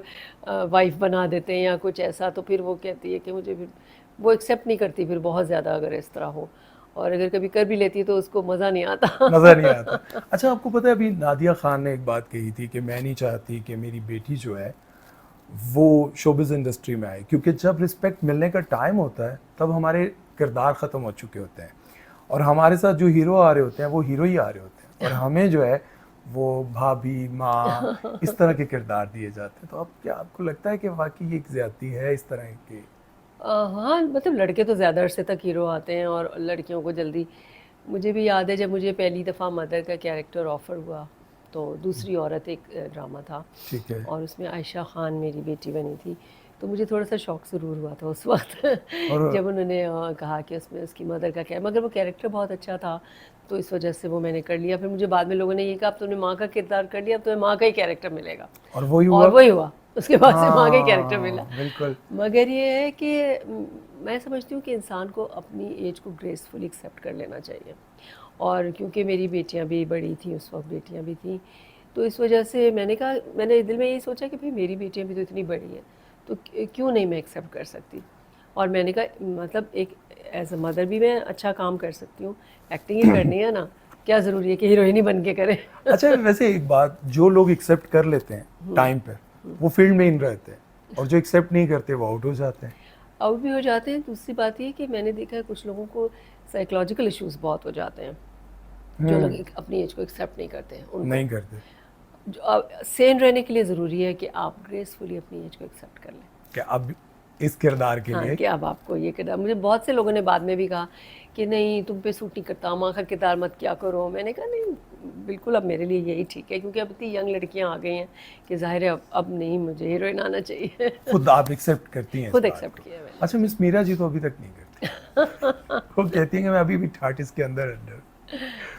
वाइफ़ बना देते हैं या कुछ ऐसा, तो फिर वो कहती है कि मुझे फिर वो एक्सेप्ट नहीं करती फिर बहुत ज़्यादा अगर इस तरह हो, और अगर कभी कर भी लेती है तो उसको मज़ा नहीं मज़ा नहीं आता। आता। अच्छा, आपको पता है अभी नादिया खान ने एक बात कही थी कि मैं नहीं चाहती कि मेरी बेटी जो है वो शोबिज़ इंडस्ट्री में आए, क्योंकि जब रिस्पेक्ट मिलने का टाइम होता है तब हमारे किरदार ख़त्म हो चुके होते हैं और हमारे साथ जो हीरो आ रहे होते हैं वो हीरो ही आ रहे होते हैं और हमें जो है वो भाभी, माँ, इस तरह के किरदार दिए जाते हैं। तो अब क्या आपको लगता है कि वाकई ये एक ज़्यादती है इस तरह की? हाँ, मतलब लड़के तो ज़्यादा अरसे तक हीरो आते हैं और लड़कियों को जल्दी। मुझे भी याद है जब मुझे पहली दफ़ा मदर का कैरेक्टर ऑफ़र हुआ, तो दूसरी औरत एक ड्रामा था ठीक है। और उसमें आयशा खान मेरी बेटी बनी थी। तो मुझे थोड़ा-सा शौक ज़रूर हुआ था उस वक़्त और जब उन्होंने कहा कि उसमें उसकी मदर का क्या, मगर वो कैरेक्टर बहुत अच्छा था, तो इस वजह से वो मैंने कर लिया। फिर मुझे बाद में लोगों ने ये कहा अब तुमने माँ का किरदार कर लिया, अब तुम्हें माँ का ही कैरेक्टर मिलेगा, और वही और हुआ। वही हुआ। उसके बाद से माँ का ही कैरेक्टर मिला। हाँ, बिल्कुल। मगर ये है कि मैं समझती हूँ कि इंसान को अपनी एज को ग्रेसफुली एक्सेप्ट कर लेना चाहिए, और क्योंकि मेरी बेटियाँ भी बड़ी थी उस वक्त, बेटियाँ भी थीं, तो इस वजह से मैंने कहा, मैंने दिल में यही सोचा कि भाई मेरी बेटियाँ भी तो इतनी बड़ी हैं, तो क्यों नहीं मैं एक्सेप्ट कर सकती। और मैंने कहा मतलब एक एज अ मदर भी मैं अच्छा काम कर सकती हूँ, एक्टिंग ही करनी है ना, क्या ज़रूरी है कि हीरोइन ही बन के करें। अच्छा, वैसे एक बात, जो लोग एक्सेप्ट कर लेते हैं टाइम पर वो फील्ड में इन रहते हैं और जो एक्सेप्ट नहीं करते वो आउट हो जाते हैं। आउट भी हो जाते हैं। दूसरी बात ये कि मैंने देखा है कुछ लोगों को साइकोलॉजिकल इश्यूज बहुत हो जाते हैं, जो लोग अपनी एज को एक्सेप्ट नहीं करते हैं उनको। नहीं करते सेन रहने के लिए ज़रूरी है कि आप ग्रेसफुली अपनी एज को एक्सेप्ट कर लें। कि अब इस किरदार के हाँ, लिए। कि अब आपको ये किरदार, मुझे बहुत से लोगों ने बाद में भी कहा कि नहीं तुम पे सूट नहीं करता, माँ का किरदार मत क्या करो। मैंने कहा नहीं, बिल्कुल अब मेरे लिए यही ठीक है, क्योंकि अब इतनी यंग लड़कियाँ आ गई हैं कि जाहिर है अब नहीं मुझे हीरोइन आना चाहिए। खुद आप एक्सेप्ट करती हैं इस खुद बात एक्सेप्ट को? किया मैंने। अच्छा, मिस मीरा जी तो अभी तक नहीं करती। वो कहती हैं कि मैं अभी भी 30s के अंदर अंदर।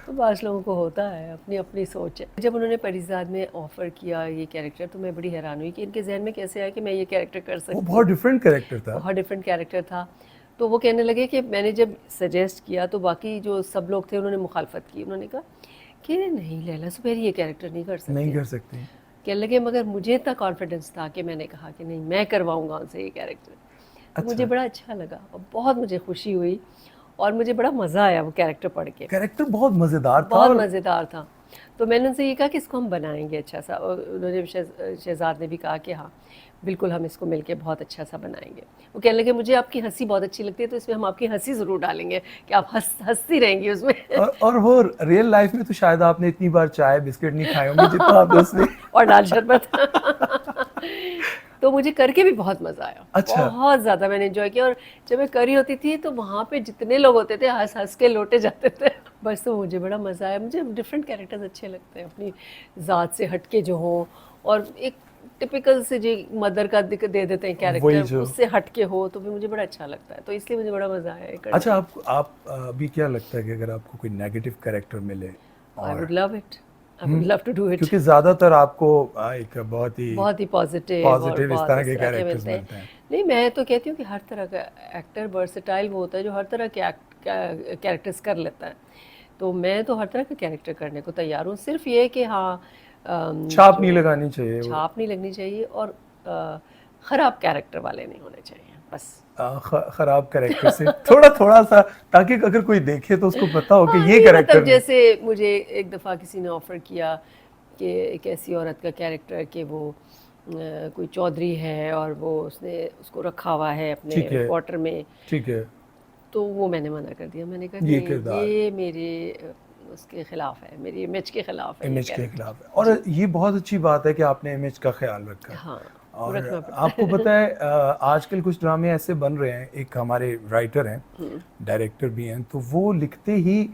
तो बास लोगों को होता है, अपनी अपनी सोच है। जब उन्होंने परिज़ाद में ऑफ़र किया ये कैरेक्टर, तो मैं बड़ी हैरान हुई कि इनके जहन में कैसे आया कि मैं ये कैरेक्टर कर सकती वो हूँ। बहुत डिफरेंट कैरेक्टर था। बहुत डिफरेंट कैरेक्टर था। तो वो कहने लगे कि मैंने जब सजेस्ट किया तो बाकी जो सब लोग थे उन्होंने मुखालफत की, उन्होंने कहा कि नहीं लैला ज़ुबैर ये कैरेक्टर नहीं कर सकती। नहीं कर सकती। कहने लगे मगर मुझे इतना कॉन्फिडेंस था कि मैंने कहा कि नहीं मैं करवाऊंगा उनसे ये कैरेक्टर। तो मुझे बड़ा अच्छा लगा और बहुत मुझे खुशी हुई और मुझे बड़ा मज़ा आया वो कैरेक्टर पढ़ के। कैरेक्टर बहुत मज़ेदार था, बहुत मज़ेदार था। तो मैंने उनसे ये कहा कि इसको हम बनाएंगे अच्छा सा, और उन्होंने शहजाद ने भी कहा कि हाँ बिल्कुल हम इसको मिलके बहुत अच्छा सा बनाएंगे। वो कहने लगे मुझे आपकी हंसी बहुत अच्छी लगती है तो इसमें हम आपकी हंसी ज़रूर डालेंगे कि आप हंसती रहेंगी उसमें। और वो रियल लाइफ में तो शायद आपने इतनी बार चाय बिस्किट नहीं खाए होंगे जितना आपने उसमें और दाल शरबत। तो मुझे करके भी बहुत मज़ा आया। अच्छा। बहुत ज़्यादा मैंने एंजॉय किया और जब मैं करी होती थी तो वहाँ पे जितने लोग होते थे हंस हंस के लोटे जाते थे। बस तो मुझे बड़ा मज़ा आया। मुझे डिफरेंट कैरेक्टर्स अच्छे लगते हैं अपनी ज़ात से हटके जो हों, और एक टिपिकल से जो मदर का दे देते हैं कैरेक्टर उससे हटके हो तो भी मुझे बड़ा अच्छा लगता है, तो इसलिए मुझे बड़ा मज़ा आया। अच्छा, आप अभी क्या लगता है कि अगर आपको कोई नेगेटिव कैरेक्टर मिले? I would love it, I would love to do it, क्योंकि ज़्यादातर आपको एक बहुत ही पॉजिटिव इस तरह के कैरेक्टर्स मिलते हैं। नहीं मैं तो कहती हूँ कि हर तरह का एक्टर वर्सेटाइल वो होता है जो हर तरह के कैरेक्टर्स कर लेता है। तो मैं तो हर तरह का कैरेक्टर करने को तैयार हूँ, सिर्फ ये कि हाँ छाप नहीं लगानी चाहिए, छाप नहीं लगनी चाहिए और ख़राब कैरेक्टर वाले नहीं होने चाहिए बस। खराब कैरेक्टर से थोड़ा सा, ताकि अगर कोई देखे तो उसको पता हो कि ये कैरेक्टर। मतलब जैसे मुझे एक दफ़ा किसी ने ऑफ़र किया कि एक ऐसी औरत का कैरेक्टर कि वो कोई चौधरी है और वो उसने उसको रखा हुआ है अपने क्वार्टर में, ठीक है, तो वो मैंने मना कर दिया। मैंने कहा ये मेरे उसके खिलाफ है, मेरी इमेज के खिलाफ है, इमेज के खिलाफ है। और ये बहुत अच्छी बात है कि आपने इमेज का ख्याल रखा। हाँ, और आपको पता है आजकल कुछ ड्रामे ऐसे बन रहे हैं, एक हमारे राइटर हैं, डायरेक्टर भी हैं, तो वो लिखते ही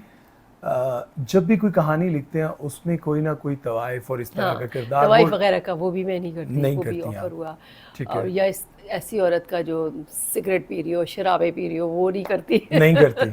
जब भी कोई कहानी लिखते हैं उसमें कोई ना कोई तवाइफ और इस तरह का किरदार, तवाइफ वगैरह का वो भी मैं नहीं करती, नहीं वो करती भी ऑफर हुआ। ठीक और या ऐसी औरत का जो सिगरेट पी रही हो, शराबे पी रही हो, वो नहीं करती। नहीं करती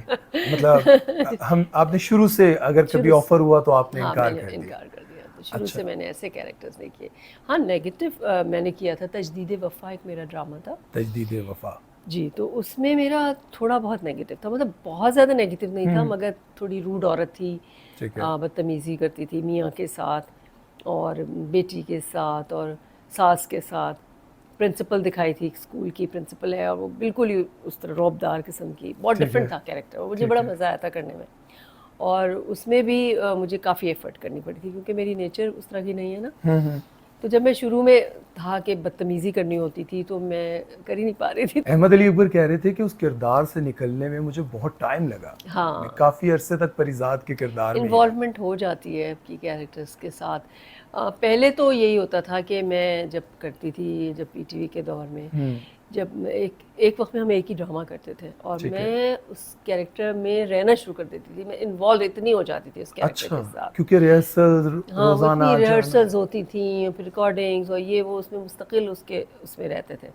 मतलब हम आपने शुरू से अगर कभी ऑफर हुआ तो आपने इनकार कर दिया? तो शुरू से मैंने ऐसे कैरेक्टर्स नहीं किए। हाँ नेगेटिव मैंने किया था, तजदीद वफ़ा एक मेरा ड्रामा था, तजदीद वफ़ा जी, तो उसमें मेरा थोड़ा बहुत नेगेटिव था, मतलब बहुत ज़्यादा नेगेटिव नहीं था मगर थोड़ी रूड औरत थी, बदतमीज़ी करती थी मियाँ के साथ और बेटी के साथ और सास के साथ। प्रिंसिपल दिखाई थी, स्कूल की प्रिंसिपल है और वो बिल्कुल ही उस तरह रौबदार किस्म की, बहुत डिफरेंट था कैरेक्टर, मुझे बड़ा मज़ा आया था करने में। और उसमें भी मुझे काफ़ी एफर्ट करनी पड़ी थी क्योंकि मेरी नेचर उस तरह की नहीं है ना। तो जब मैं शुरू में था कि बदतमीज़ी करनी होती थी तो मैं कर ही नहीं पा रही थी। अहमद अली अकबर कह रहे थे कि उस किरदार से निकलने में मुझे बहुत टाइम लगा। हाँ, काफ़ी अरसे तक परिजात के किरदार में इन्वॉल्वमेंट हो जाती है आपकी कैरेक्टर्स के साथ। पहले तो यही होता था कि मैं जब करती थी, जब पीटीवी के दौर में, जब एक वक्त में हम एक ही ड्रामा करते थे और मैं उस कैरेक्टर में रहना शुरू कर देती थी, मैं इन्वॉल्व इतनी हो जाती थी उस कैरेक्टर के साथ, क्योंकि रोज़ाना रिहर्सल्स होती थी, फिर रिकॉर्डिंग्स और ये वो, उसमें मुस्तकिल उसमें रहते थे।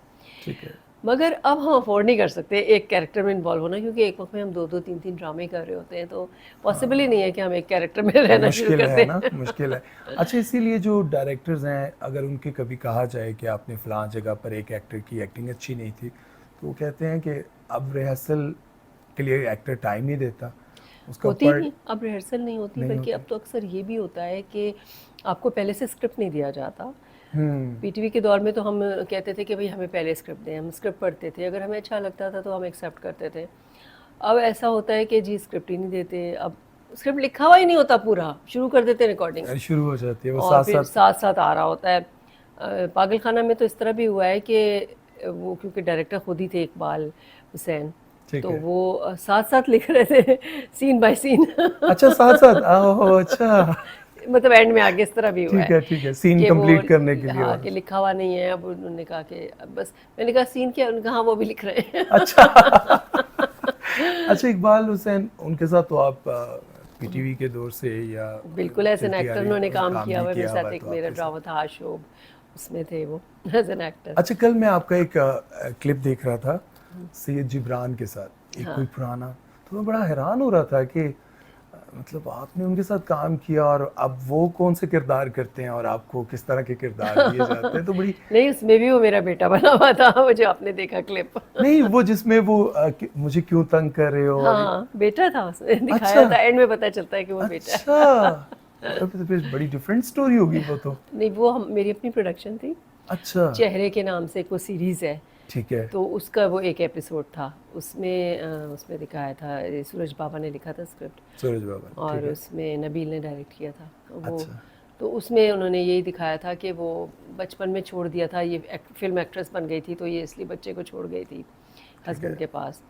ठीक है, मगर अब हम अफोर्ड नहीं कर सकते एक कैरेक्टर में इन्वॉल्व होना, क्योंकि एक वक्त में हम 2-2 3-3 ड्रामे कर रहे होते हैं, तो पॉसिबल ही नहीं है कि हम एक कैरेक्टर में रहना शुरू कर दें। मुश्किल है ना, मुश्किल है। अच्छा, इसीलिए जो डायरेक्टर्स हैं, अगर उनके कभी कहा जाए कि आपने फ़लाँ जगह पर एक एक्टर की एक्टिंग अच्छी नहीं थी, तो वो कहते हैं कि अब रिहर्सल के लिए एक्टर टाइम नहीं देता, उसका होती नहीं, अब रिहर्सल नहीं होती, बल्कि अब तो अक्सर ये भी होता है कि आपको पहले से स्क्रिप्ट नहीं दिया जाता। पीटीवी के दौर में तो हम कहते थे कि भाई हमें पहले स्क्रिप्ट दें, हम स्क्रिप्ट पढ़ते थे, अगर हमें अच्छा लगता था तो हम एक्सेप्ट करते थे। अब ऐसा होता है कि जी स्क्रिप्ट ही नहीं देते, अब स्क्रिप्ट लिखा हुआ ही नहीं होता, पूरा शुरू कर देते रिकॉर्डिंग, शुरू हो जाती है, वो और फिर साथ साथ आ रहा होता है। पागल खाना में तो इस तरह भी हुआ है कि वो क्योंकि डायरेक्टर खुद ही थे इकबाल हुसैन, तो वो साथ साथ लिख रहे थे सीन बाय सीन। अच्छा, साथ साथ, अच्छा, मतलब एंड में आगे इस तरह भी हुआ है, ठीक है, सीन कंप्लीट करने के लिए। हाँ, कि लिखा हुआ नहीं है। अब उन्होंने कहा कि बस, मैंने कहा सीन क्या, उन्होंने कहा हाँ वो भी लिख रहे हैं। अच्छा। अच्छा, इकबाल हुसैन, उनके साथ तो आप पीटीवी के दौर से या बिल्कुल एज एन एक्टर उन्होंने काम किया हुआ, मेरे साथ एक मेरा ड्रामा था आशोब, उसमें थे वो एज एन एक्टर। अच्छा, कल मैं आपका एक क्लिप देख रहा था सैयद जिब्रान के साथ, एक कोई पुराना, तो मैं बड़ा हैरान हो रहा था कि मतलब आपने उनके साथ काम किया और अब वो कौन से किरदार करते हैं और आपको किस तरह के किरदार दिए जाते हैं, तो बड़ी नहीं, उसमें भी वो मेरा बेटा बना हुआ था, वो जो आपने देखा क्लिप। नहीं वो जिसमें वो मुझे क्यों तंग कर रहे हो और हाँ, बेटा था उसमें दिखाया अच्छा। था, एंड में पता चलता है कि वो बेटा है। अच्छा तो फिर बड़ी डिफरेंट स्टोरी होगी वो तो। नहीं, वो मेरी अपनी प्रोडक्शन थी, अच्छा चेहरे के नाम से एक वो सीरीज़ है, ठीक है। तो उसका वो एक एपिसोड था, उसमें दिखाया था, ये सूरज बाबा ने लिखा था स्क्रिप्ट सूरज बाबा और ठीक है। उसमें नबील ने डायरेक्ट किया था। तो वो अच्छा तो उसमें उन्होंने यही दिखाया था कि वो बचपन में छोड़ दिया था, ये फिल्म एक्ट्रेस बन गई थी, तो ये इसलिए बच्चे को छोड़ गई थी हस्बैंड के पास।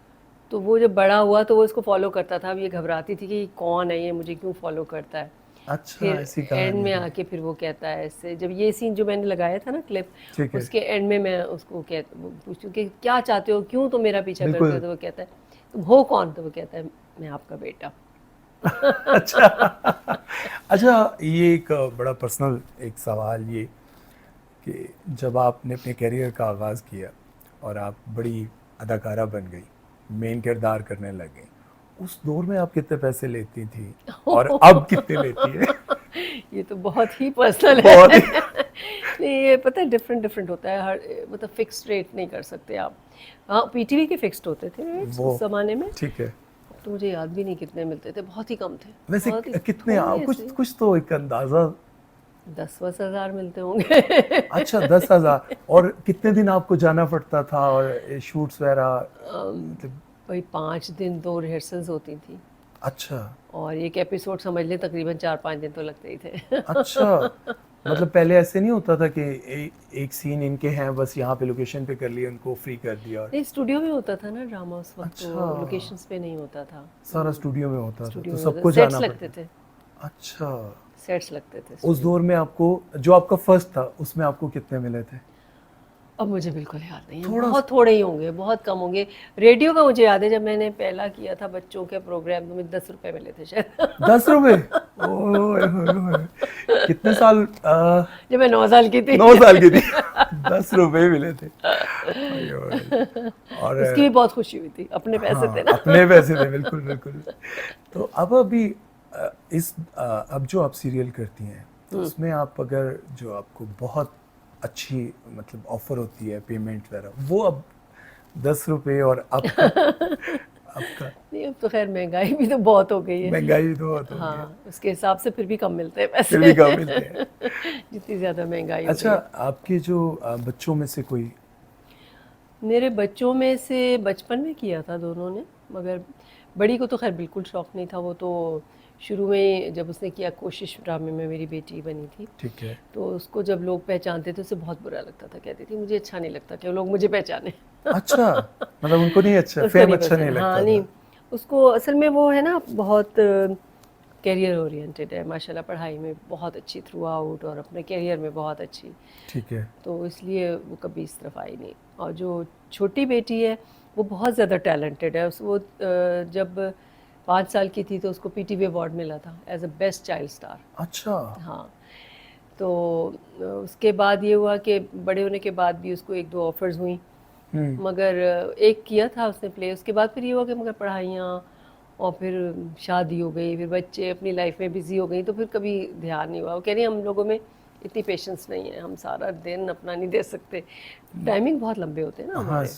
तो वो जब बड़ा हुआ तो वो इसको फॉलो करता था, अब ये घबराती थी कि ये कौन है, ये मुझे क्यों फॉलो करता है। अच्छा फिर ऐसी एंड कहानी में है। आके फिर वो कहता है ऐसे, जब ये सीन जो मैंने लगाया था ना क्लिप, ठीक है उसके एंड में मैं उसको पूछती हूँ कि क्या चाहते हो, क्यों तुम मेरा पीछा करते बिल्कुल। हो, तो वो कहता है तुम हो कौन, तो वो कहता है मैं आपका बेटा। अच्छा अच्छा ये एक बड़ा पर्सनल एक सवाल ये कि जब आपने अपने करियर का आगाज़ किया और आप बड़ी अदाकारा बन गई, मेन किरदार करने लग गई, उस दौर में आप कितने पैसे लेती थी और अब कितने लेती है? ये तो बहुत ही पर्सनल है। बहुत ही नहीं, ये पता है डिफरेंट डिफरेंट होता है, हर मतलब फिक्स रेट नहीं कर सकते आप। हाँ, पीटीवी के फिक्स्ड होते थे rates वो उस ज़माने में। ठीक है। अब तो मुझे याद भी नहीं कितने मिलते थे, बहुत ही कम थे। वैसे बहुत ही कितने थोड़े कुछ से कुछ तो एक अंदाज़ा। 10-10 हज़ार मिलते होंगे। अच्छा 10,000 और कितने दिन आपको जाना पड़ता था और शूट्स वगैरह मतलब। वही 5 दिन 2 रिहर्सल्स होती थी अच्छा और एक एपिसोड समझ लें तकरीबन 4-5 दिन तो लगते ही थे। अच्छा मतलब पहले ऐसे नहीं होता था कि एक सीन इनके हैं बस यहाँ पे लोकेशन पे कर लिया, उनको फ्री कर दिया और नहीं, स्टूडियो में होता था ना ड्रामा उस वक्त, तो अच्छा। लोकेशंस पे नहीं होता था। सारा स्टूडियो में होता था स्टूडियो तो में सबको सेट्स जाना लगते पड़ता। थे, अच्छा सेट्स लगते थे उस स्टूडियो। दौर में आपको जो आपका फर्स्ट था उसमें आपको कितने मिले थे? अब मुझे बिल्कुल याद नहीं है, थोड़ा बहुत थोड़े ही होंगे, बहुत कम होंगे। रेडियो का मुझे याद है, जब मैंने पहला किया था बच्चों के प्रोग्राम, तो मुझे 10 रुपए मिले थे शायद। 10 रुपए? ओए होए होए। कितने साल जब मैं 9 साल की थी। 9 साल की थी 10 रुपए मिले थे। अयो, और उसकी भी बहुत खुशी हुई थी, अपने पैसे थे हाँ ना। अपने पैसे थे बिल्कुल बिल्कुल। तो अब अभी अब जो आप सीरियल करती हैं तो उसमें आप अगर जो आपको बहुत अच्छी मतलब ऑफर होती है पेमेंट वगैरह वो अब 10 रुपए और आपका नहीं, अब तो खैर महंगाई भी तो बहुत हो गई है। महंगाई तो बहुत हो गई है, हाँ, उसके हिसाब से फिर भी कम मिलते हैं पैसे। फिर भी कम मिलते हैं। जितनी ज़्यादा महंगाई हो गई अच्छा है। आपके जो बच्चों में से कोई मेरे बच्चों में से बचपन में किया था दोनों ने, मगर बड़ी को तो खैर बिल्कुल शौक नहीं था। वो तो शुरू में जब उसने किया कोशिश ड्रामे में, मेरी बेटी बनी थी, ठीक है तो उसको जब लोग पहचानते थे उसे बहुत बुरा लगता था, कहती थी मुझे अच्छा नहीं लगता कि लोग मुझे पहचाने। अच्छा मतलब उनको नहीं अच्छा उसको फेम अच्छा पसंद। नहीं लगता हाँ, था। नहीं, उसको असल में वो है ना बहुत करियर ओरिएंटेड है माशाल्लाह, पढ़ाई में बहुत अच्छी थ्रू आउट और अपने करियर में बहुत अच्छी, ठीक है तो इसलिए वो कभी इस तरफ आई नहीं। और जो छोटी बेटी है वो बहुत ज़्यादा टैलेंटेड है, वो जब 5 साल की थी तो उसको पीटीवी अवार्ड मिला था as a best child star. अच्छा हाँ, तो उसके बाद ये हुआ कि बड़े होने के बाद भी उसको 1-2 ऑफर्स हुई, मगर एक किया था उसने प्ले, उसके बाद फिर ये हुआ कि मगर पढ़ाइयाँ और फिर शादी हो गई, फिर बच्चे अपनी लाइफ में बिजी हो गई, तो फिर कभी ध्यान नहीं हुआ। वो कह रही हम लोगों में इतनी पेशेंस नहीं है, हम सारा दिन अपना नहीं दे सकते, टाइमिंग बहुत लंबे होते हैं ना हाँ हमारे,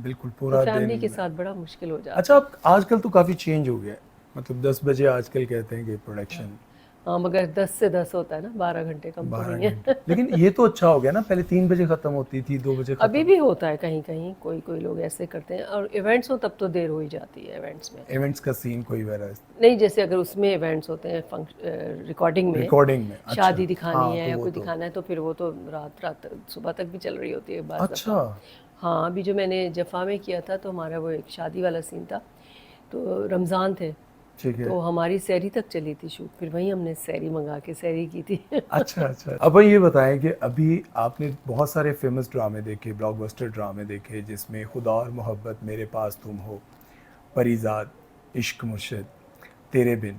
बिल्कुल तो पूरा फैमिली दिन। के साथ बड़ा मुश्किल हो जाता अच्छा अब आजकल तो काफ़ी चेंज हो गया है, मतलब 10 बजे आजकल कहते हैं कि प्रोडक्शन है। हाँ, मगर 10 से 10 होता है ना, 12 घंटे कम तो 12 नहीं है। घंटे, लेकिन ये तो अच्छा हो गया ना, पहले 3 बजे ख़त्म होती थी 2 बजे अभी ख़त्म। भी होता है कहीं कहीं, कोई कोई लोग ऐसे करते हैं, और इवेंट्स हो तब तो देर हो ही जाती है इवेंट्स में। इवेंट्स का सीन कोई वगैरह नहीं, जैसे अगर उसमें इवेंट्स होते हैं रिकॉर्डिंग में, रिकॉर्डिंग में अच्छा, शादी दिखानी हाँ, है तो या वो कोई तो दिखाना है, तो फिर वो तो रात रात सुबह तक भी चल रही होती है बाज़ अच्छा दफ़ा। हाँ, अभी जो मैंने जफ़ा में किया था तो हमारा वो एक शादी वाला सीन था, तो रमज़ान थे, ठीक है तो हमारी सहरी तक चली थी शूट, फिर वहीं हमने सहरी मंगा के सहरी की थी। अच्छा अच्छा। अब ये बताएं कि अभी आपने बहुत सारे फेमस ड्रामे देखे, ब्लॉकबस्टर ड्रामे देखे, जिसमें खुदा और मोहब्बत, मेरे पास तुम हो, परीज़ाद, इश्क मुर्शिद, तेरे बिन,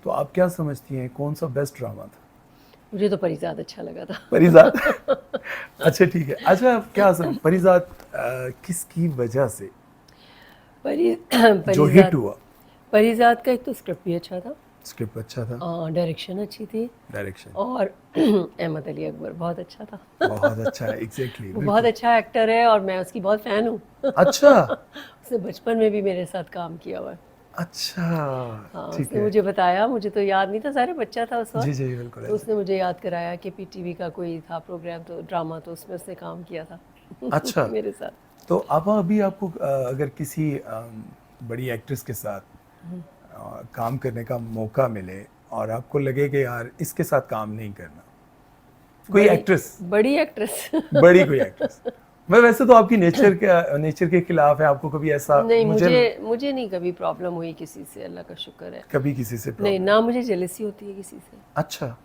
तो आप क्या समझती हैं कौन सा बेस्ट ड्रामा था? मुझे तो परीज़ाद अच्छा लगा था। परीज़ाद अच्छा ठीक है। अच्छा आप क्या परीज़ाद किसकी वजह से जो हिट परीज़ाद हुआ? परीज़ाद का एक तो स्क्रिप्ट भी अच्छा था, स्क्रिप्ट अच्छा था, डायरेक्शन अच्छी थी, डायरेक्शन और अहमद अली अकबर बहुत अच्छा था। बहुत अच्छा है, एग्जैक्टली, वो बहुत अच्छा एक्टर है और मैं उसकी बहुत फ़ैन हूँ। अच्छा उसने बचपन में भी मेरे साथ काम किया हुआ है। अच्छा, हाँ, ठीक उसने है, मुझे बताया, मुझे तो याद नहीं था, सारे बच्चा था उस जी वक्त। जी बिल्कुल तो ऐसे। उसने मुझे याद कराया कि पीटीवी का कोई था प्रोग्राम, तो ड्रामा, तो उसमें उसने काम किया था अच्छा, मेरे साथ। तो अब अभी आपको अगर किसी बड़ी एक्ट्रेस के साथ काम करने का मौका मिले और आपको लगे कि यार इसके साथ काम नहीं करना, कोई बड़ी एक्ट्रेस, बड़ी एक्ट्रेस बड़ी कोई एक्ट्रेस, मैं वैसे तो आपकी नेचर के खिलाफ है, आपको कभी ऐसा नहीं, मुझे मुझे नहीं कभी प्रॉब्लम हुई किसी से, अल्लाह का शुक्र है। कभी किसी से नहीं, प्रॉब्लम, ना मुझे जेलसी होती है किसी से, अच्छा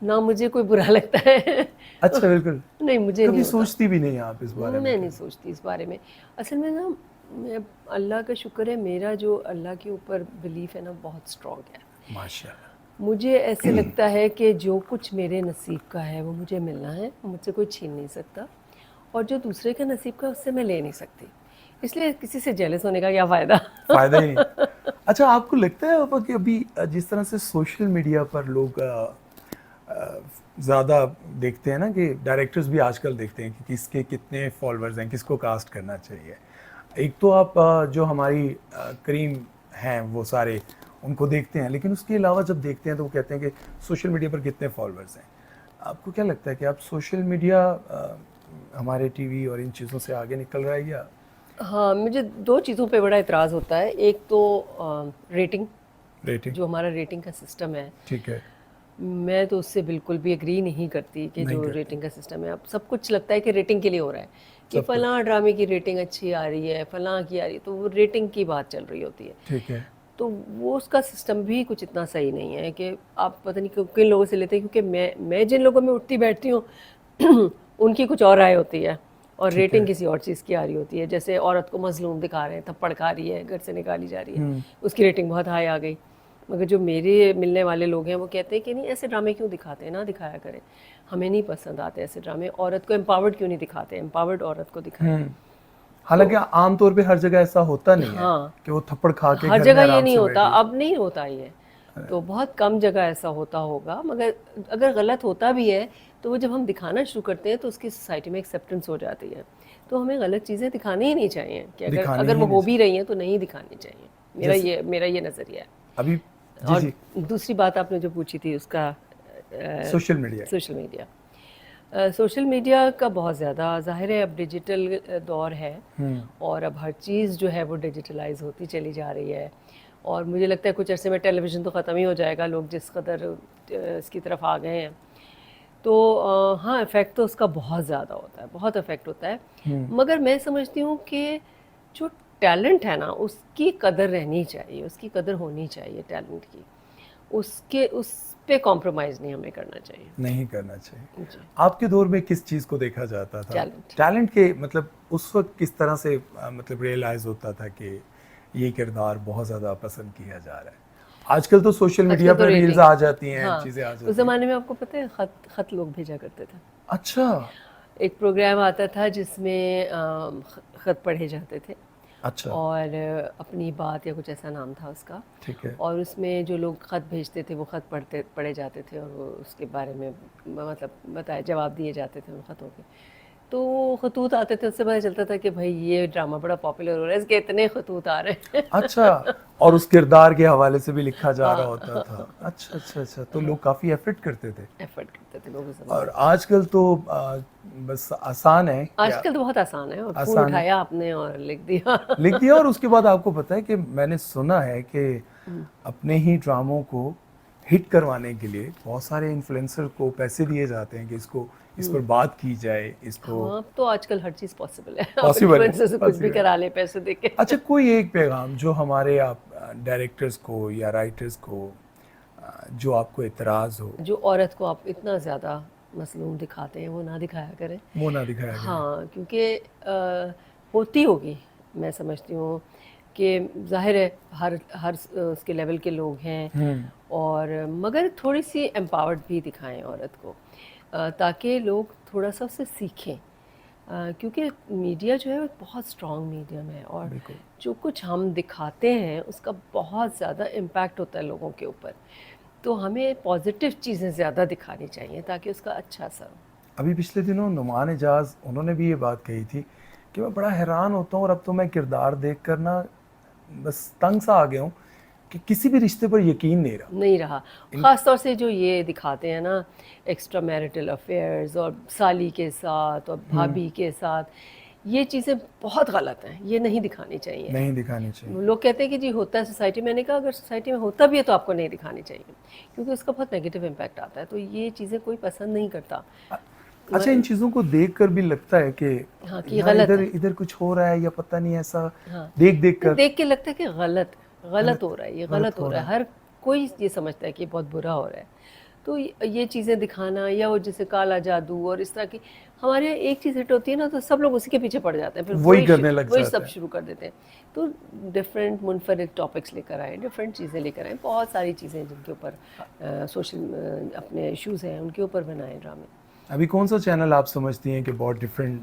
ना मुझे कोई बुरा लगता है। अच्छा बिल्कुल, नहीं, मुझे नहीं कभी होता। सोचती भी नहीं आप इस बारे में मैं नहीं कभी? सोचती इस बारे में। असल में ना, मैं, अल्लाह का शुक्र है, मेरा जो अल्लाह के ऊपर बिलीफ है ना, बहुत स्ट्रॉन्ग है। माशाल्लाह, मुझे ऐसे लगता है कि जो कुछ मेरे नसीब का है वो मुझे मिलना है, मुझसे कोई छीन नहीं सकता, और जो दूसरे का नसीब का उससे मैं ले नहीं सकती। इसलिए किसी से जेलस होने का क्या फ़ायदा। फायदा ही नहीं। अच्छा, आपको लगता है पापा कि अभी जिस तरह से सोशल मीडिया पर लोग ज़्यादा देखते हैं ना, कि डायरेक्टर्स भी आजकल देखते हैं कि किसके कितने फॉलोअर्स हैं, किसको कास्ट करना चाहिए। एक तो आप जो हमारी करीम हैं वो सारे उनको देखते हैं, लेकिन उसके अलावा जब देखते हैं तो वो कहते हैं कि सोशल मीडिया पर कितने फॉलोअर्स हैं। आपको क्या लगता है कि आप सोशल मीडिया हमारे टीवी और इन चीज़ों से आगे निकल रहा है या? हाँ, मुझे दो चीज़ों पे बड़ा एतराज़ होता है। एक तो रेटिंग, रेटिंग, जो हमारा रेटिंग का सिस्टम है, ठीक है, मैं तो उससे बिल्कुल भी एग्री नहीं करती कि नहीं जो करते, रेटिंग का सिस्टम है, अब सब कुछ लगता है कि रेटिंग के लिए हो रहा है, कि सब कुछ, फ़लाँ ड्रामे की रेटिंग अच्छी आ रही है, फ़लाँ की आ रही है, तो वो रेटिंग की बात चल रही होती है। ठीक है, तो वो उसका सिस्टम भी कुछ इतना सही नहीं है कि आप पता नहीं किन लोगों से लेते हैं, क्योंकि मैं जिन लोगों में उठती बैठती हूँ उनकी कुछ और राय होती है, और ठीक रेटिंग है, किसी और चीज़ की आ रही होती है। जैसे औरत को मजलूम दिखा रहे हैं, थप्पड़ खा रही है, घर से निकाली जा रही है, उसकी रेटिंग बहुत हाई आ गई। मगर जो मेरे मिलने वाले लोग हैं वो कहते हैं कि नहीं, ऐसे ड्रामे क्यों दिखाते हैं, ना दिखाया करें, हमें नहीं पसंद आते ऐसे ड्रामे। औरत को एम्पावर्ड क्यों नहीं दिखाते, एम्पावर्ड औरत को दिखाएं। तो हालांकि आमतौर पे हर जगह ऐसा होता नहीं है हाँ, कि वो थप्पड़ खा के हर घर में जगह ये आराम नहीं से होता, बैठी। अब नहीं होता ये, तो बहुत कम जगह ऐसा होता होगा। मगर अगर गलत होता भी है तो वो जब हम दिखाना शुरू करते हैं तो उसकी सोसाइटी में एक्सेप्टेंस हो जाती है। तो हमें गलत चीज़ें दिखानी ही नहीं चाहिए, कि अगर दिखानी अगर ही वो नहीं हो भी चाहिए, रही हैं तो नहीं दिखानी चाहिए। जैसे मेरा ये नज़रिया है। अभी, जी और जी, दूसरी बात आपने जो पूछी थी उसका, social media, social media, social media का बहुत ज़्यादा ज़ाहिर है, अब डिजिटल दौर है, और अब हर चीज़ जो है वो डिजिटलाइज होती चली जा रही है। और मुझे लगता है कुछ अरसे में टेलीविज़न तो ख़त्म ही हो जाएगा, लोग जिस कदर इसकी तरफ आ गए हैं। तो हाँ, इफ़ेक्ट तो उसका बहुत ज़्यादा होता है, बहुत इफ़ेक्ट होता है। मगर मैं समझती हूँ कि जो टैलेंट है ना, उसकी कदर रहनी चाहिए, उसकी कदर होनी चाहिए टैलेंट की, उसके उस पे कॉम्प्रोमाइज़ नहीं हमें करना चाहिए। नहीं करना चाहिए। जी, आपके दौर में किस चीज़ को देखा जाता था, टैलेंट। टैलेंट के मतलब उस वक्त किस तरह से मतलब रियलाइज होता था कि ये किरदार बहुत ज़्यादा पसंद किया जा रहा है? आजकल तो सोशल मीडिया आजकल तो पर रील्स रेटिंग। आ जाती हैं, हाँ, चीज़ें आ उस जाती हैं। ज़माने में आपको पता है, खत लोग भेजा करते थे। अच्छा, एक प्रोग्राम आता था जिसमें खत पढ़े जाते थे, अच्छा, और अपनी बात या कुछ ऐसा नाम था उसका। ठीक है, और उसमें जो लोग खत भेजते थे वो खत पढ़े जाते थे, और वो उसके बारे में मतलब बताए, जवाब दिए जाते थे उन खतों के। तो खतूत आते थे, उससे पता चलता था कि भाई ये ड्रामा बड़ा पॉपुलर हो रहा है, इसके इतने खतूत आ रहे हैं। अच्छा, और उस किरदार के हवाले से भी लिखा जा रहा होता हाँ, था। अच्छा अच्छा अच्छा, तो लोग काफ़ी एफर्ट करते थे। एफर्ट करते थे लोग उस और ज़माने में। आजकल तो बस आसान है क्या, आजकल तो बहुत आसान है, और फ़ोन आसान है, उठाया आपने और लिख दिया। लिख दिया, और उसके बाद आपको पता है कि मैंने सुना है कि अपने ही ड्रामों को हिट करवाने के लिए बहुत सारे इन्फ्लुएंसर को पैसे दिए जाते हैं कि इसको इस पर बात की जाए, इसको हाँ, अब तो आजकल हर चीज़ पॉसिबल है। आप पॉसिबल है, इन्फ्लुएंसर से कुछ भी पॉसिबल। करा ले पैसे देके। अच्छा, कोई एक पैगाम जो हमारे आप डायरेक्टर्स को या राइटर्स को जो आपको एतराज़ हो, जो औरत को आप इतना ज़्यादा मसलूम दिखाते हैं वो ना दिखाया करें। वो ना दिखाया गया है। हाँ, क्योंकि होती होगी, मैं समझती हूँ कि ज़ाहिर है हर हर उसके लेवल के लोग हैं, और मगर थोड़ी सी एम्पावर्ड भी दिखाएं औरत को, ताकि लोग थोड़ा सा उससे सीखें। क्योंकि मीडिया जो है वो बहुत स्ट्रॉन्ग मीडियम है और बिल्कुल। जो कुछ हम दिखाते हैं उसका बहुत ज़्यादा इम्पैक्ट होता है लोगों के ऊपर। तो हमें पॉजिटिव चीज़ें ज़्यादा दिखानी चाहिए ताकि उसका अच्छा असर हो। अभी पिछले दिनों नुमान एजाज उन्होंने भी ये बात कही थी कि मैं बड़ा हैरान होता हूँ और अब तो मैं किरदार देखकर ना बस तंग सा आ गया हूँ कि किसी भी रिश्ते पर यकीन नहीं रहा। नहीं रहा। ख़ास तौर से जो ये दिखाते हैं ना एक्स्ट्रा मैरिटल अफेयर्स और साली के साथ और भाभी के साथ, ये चीज़ें बहुत गलत हैं, ये नहीं दिखानी चाहिए। नहीं दिखानी चाहिए। लोग कहते हैं कि जी होता है सोसाइटी में, मैंने कहा अगर सोसाइटी में होता भी है तो आपको नहीं दिखानी चाहिए क्योंकि उसका बहुत नेगेटिव इम्पैक्ट आता है। तो ये चीज़ें कोई पसंद नहीं करता। अच्छा, इन चीज़ों को देखकर भी लगता है कि हाँ कि यार गलत इधर है। इधर कुछ हो रहा है या पता नहीं ऐसा हाँ, देख कर देख के लगता है कि गलत हो रहा है, ये गलत हो रहा है। रहा है। हर कोई ये समझता है कि बहुत बुरा हो रहा है। तो ये चीज़ें दिखाना या वो जैसे काला जादू और इस तरह की, हमारे यहाँ एक चीज़ हिट होती है ना तो सब लोग उसी के पीछे पड़ जाते हैं, फिर वही करने लग वही जाते सब हैं। शुरू कर देते हैं। तो डिफरेंट मुनफरिद टॉपिक्स लेकर आए, डिफरेंट चीज़ें लेकर आए, बहुत सारी चीज़ें जिनके ऊपर सोशल अपने इश्यूज़ हैं उनके ऊपर बनाए ड्रामे। अभी कौन सा चैनल आप समझती हैं कि बहुत डिफरेंट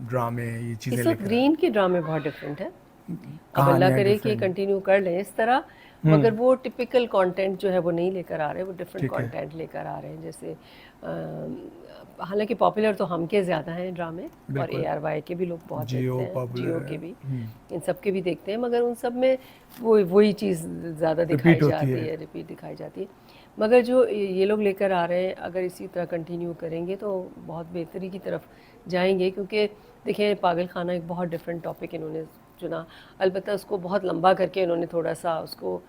ड्रामे ये चीज़ें इस वक्त लेकर आए? ग्रीन के ड्रामे बहुत डिफरेंट है। अब अल्लाह कहानियाँ करे कि डिफरेंट। कंटिन्यू कर लें इस तरह, मगर वो टिपिकल कंटेंट जो है वो नहीं लेकर आ रहे, वो डिफरेंट ठीक है। कंटेंट लेकर आ रहे हैं। जैसे हालांकि पॉपुलर तो हम के ज़्यादा हैं ड्रामे और बिल्कुल। ARY के भी लोग बहुत जियो देखते हैं, पॉपुलर जियो है। के भी, इन सब के भी देखते हैं, मगर उन सब में वही चीज़ ज़्यादा दिखाई रिपीट होती जाती है। है, रिपीट दिखाई जाती है। मगर जो ये लोग लेकर आ रहे हैं, अगर इसी तरह कंटिन्यू करेंगे तो बहुत बेहतरी की तरफ जाएंगे। क्योंकि देखिए पागल खाना एक बहुत डिफरेंट टॉपिक इन्होंने चुना, अलबत्ता उसको बहुत लंबा करके इन्होंने थोड़ा सा उसको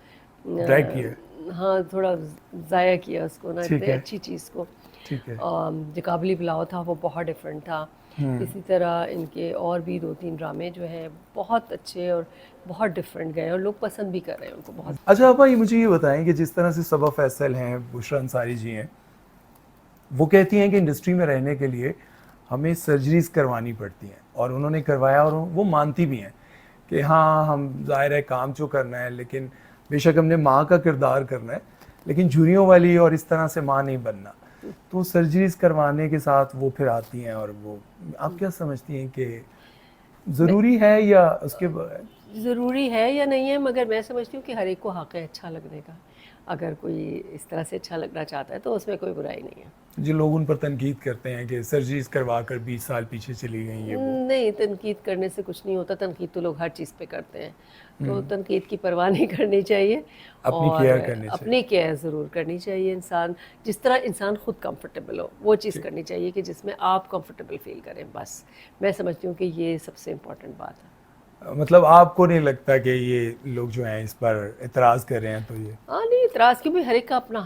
ड्रैग किया है। हाँ थोड़ा ज़ाया किया उसको ना, ठीक इतनी है। अच्छी चीज़ को। ठीक है। जो काबुली पुलाव था वो बहुत डिफरेंट था। इसी तरह इनके और भी 2-3 ड्रामे जो हैं बहुत अच्छे और बहुत डिफरेंट गए और लोग पसंद भी कर रहे हैं उनको बहुत। अच्छा आपा, ये मुझे ये बताएं कि जिस तरह से सबा फैसल हैं, बुशरा अंसारी जी हैं, वो कहती हैं कि इंडस्ट्री में रहने के लिए हमें सर्जरीज करवानी पड़ती हैं और उन्होंने करवाया और वो मानती भी हैं कि हाँ हम ज़ाहिर है काम जो करना है, लेकिन बेशक हमने माँ का किरदार करना है लेकिन झुर्रियों वाली और इस तरह से माँ नहीं बनना। तो सर्जरीज करवाने के साथ वो फिर आती हैं और वो, आप क्या समझती हैं कि ज़रूरी है या उसके ज़रूरी है या नहीं है, मगर मैं समझती हूँ कि हर एक को हक़ है अच्छा लगने का। अगर कोई इस तरह से अच्छा लगना चाहता है तो उसमें कोई बुराई नहीं है। जो लोग उन पर तनकीद करते हैं कि सर्जरीज करवा कर 20 साल पीछे चली गई ये वो? नहीं, तनकीद करने से कुछ नहीं होता, तनकीद तो लोग हर चीज़ पे करते हैं। तो तनकीद की परवाह नहीं करनी चाहिए अपनी और केयर करनी चाहिए। अपनी केयर ज़रूर करनी चाहिए। इंसान जिस तरह इंसान खुद कंफर्टेबल हो वो चीज़ करनी चाहिए कि जिसमें आप कंफर्टेबल फील करें, बस मैं समझती हूँ कि ये सबसे इम्पोर्टेंट बात है। मतलब आपको नहीं लगता कि ये लोग जो हैं इस पर एतराज़ कर रहे हैं? तो ये हाँ नहीं, इतराज़ क्यों भी, हर एक का अपना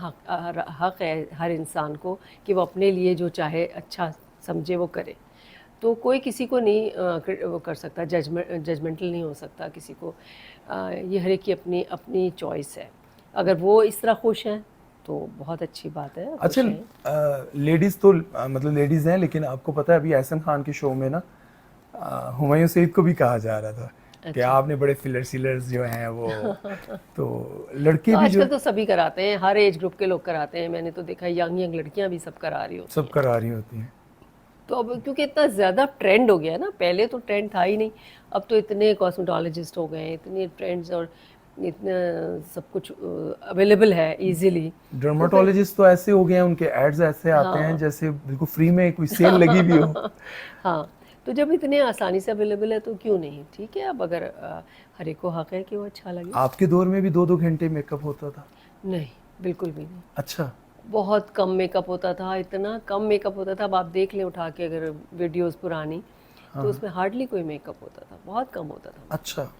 हक है हर इंसान को कि वो अपने लिए जो चाहे अच्छा समझे वो करे। तो कोई किसी को नहीं वो कर सकता, जजमेंटल नहीं हो सकता किसी को। ये हर एक की अपनी अपनी चॉइस है। अगर वो इस तरह खुश हैं तो बहुत अच्छी बात है, खुश अच्छा, हैं। लेडीज़ तो मतलब लेडीज़ हैं, लेकिन आपको पता है अभी एहसन खान के शो में ना हुमायूं सईद को भी कहा जा रहा था कि अच्छा। आपने बड़े फिलर्स जो हैं वो तो तो लड़के भी जो आजकल तो सभी कराते हैं, हर एज ग्रुप के लोग कराते हैं। मैंने तो देखा यंग लड़कियां भी सब करा रही होती सब हैं। करा रही होती हैं। तो अब क्योंकि इतना ज़्यादा ट्रेंड हो गया है ना, पहले तो ट्रेंड था ही नहीं, अब तो इतने कॉस्मेटोलॉजिस्ट हो गए हैं, इतने ट्रेंड्स और इतना सब कुछ अवेलेबल है इजीली। डर्माटोलॉजिस्ट तो ऐसे हो गए हैं, उनके एड्स ऐसे आते हैं हाँ जैसे बिल्कुल फ्री में कोई सेल लगी भी हो। हाँ, तो जब इतने आसानी से अवेलेबल है तो क्यों नहीं, ठीक है। अब अगर हर एक को हक है कि वो अच्छा लगे। आपके दौर में भी 2-2 घंटे मेकअप होता था? नहीं, बिल्कुल भी नहीं। अच्छा। बहुत कम मेकअप होता था, इतना कम मेकअप होता था। अब आप देख लें उठा के अगर वीडियोस पुरानी, तो उसमें हार्डली कोई मेकअप होता था, बहुत कम होता था। अच्छा।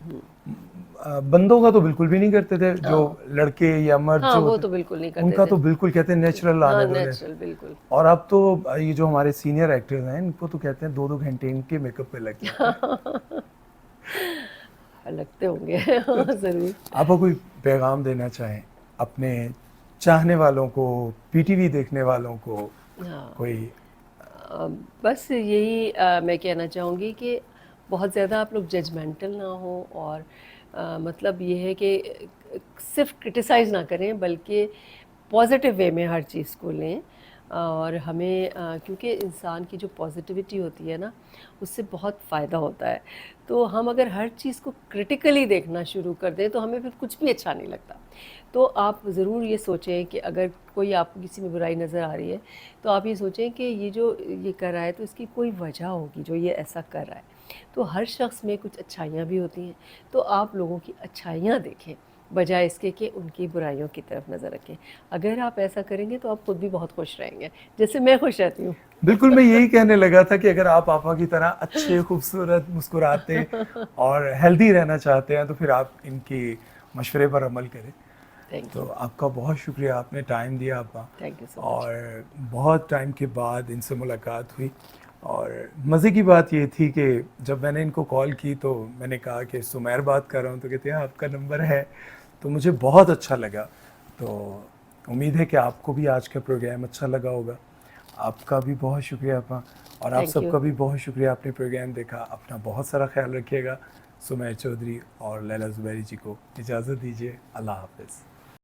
बंदों का तो बिल्कुल भी नहीं करते थे, जो लड़के या मर्द हाँ जो वो होते तो बिल्कुल नहीं करते उनका थे। तो बिल्कुल कहते हैं नेचुरल हाँ आने दो नेचुरल बिल्कुल। और अब तो ये जो हमारे सीनियर एक्टर्स हैं इनको तो कहते हैं 2-2 घंटे इनके मेकअप पे लग जाते हैं। लगते होंगे हाँ, ज़रूर। आप कोई पैगाम देना चाहें अपने चाहने वालों को, पीटीवी देखने वालों को, हाँ कोई? बस यही मैं कहना चाहूँगी कि बहुत ज़्यादा आप लोग जजमेंटल ना हो और मतलब ये है कि सिर्फ क्रिटिसाइज़ ना करें बल्कि पॉजिटिव वे में हर चीज़ को लें। और हमें क्योंकि इंसान की जो पॉजिटिविटी होती है ना, उससे बहुत फ़ायदा होता है। तो हम अगर हर चीज़ को क्रिटिकली देखना शुरू कर दें तो हमें फिर कुछ भी अच्छा नहीं लगता। तो आप ज़रूर ये सोचें कि अगर कोई आपको किसी में बुराई नज़र आ रही है तो आप ये सोचें कि ये जो ये कर रहा है तो इसकी कोई वजह होगी जो ये ऐसा कर रहा है। तो हर शख्स में कुछ अच्छाइयाँ भी होती हैं, तो आप लोगों की अच्छाइयाँ देखें बजाय इसके कि उनकी बुराइयों की तरफ नज़र रखें। अगर आप ऐसा करेंगे तो आप खुद भी बहुत खुश रहेंगे, जैसे मैं खुश रहती हूँ। बिल्कुल, मैं यही कहने लगा था कि अगर आप पापा की तरह अच्छे, खूबसूरत, मुस्कुराते और हेल्दी रहना चाहते हैं तो फिर आप इनकी मशवरे पर अमल करें। थैंक तो यू। आपका बहुत शुक्रिया, आपने टाइम दिया आपा, थैंक यू सो मच। और बहुत टाइम के बाद इनसे मुलाकात हुई। और मज़े की बात ये थी कि जब मैंने इनको कॉल की तो मैंने कहा कि सुमैर बात कर रहा हूँ, तो कहते हैं आपका नंबर है। तो मुझे बहुत अच्छा लगा। तो उम्मीद है कि आपको भी आज का प्रोग्राम अच्छा लगा होगा। आपका भी बहुत शुक्रिया आपा, और आप थैंक यू। सबका भी बहुत शुक्रिया आपने प्रोग्राम देखा। अपना बहुत सारा ख्याल रखिएगा। सुमैर चौधरी और लैला ज़ुबैरी जी को इजाज़त दीजिए। अल्लाह हाफ़िज़।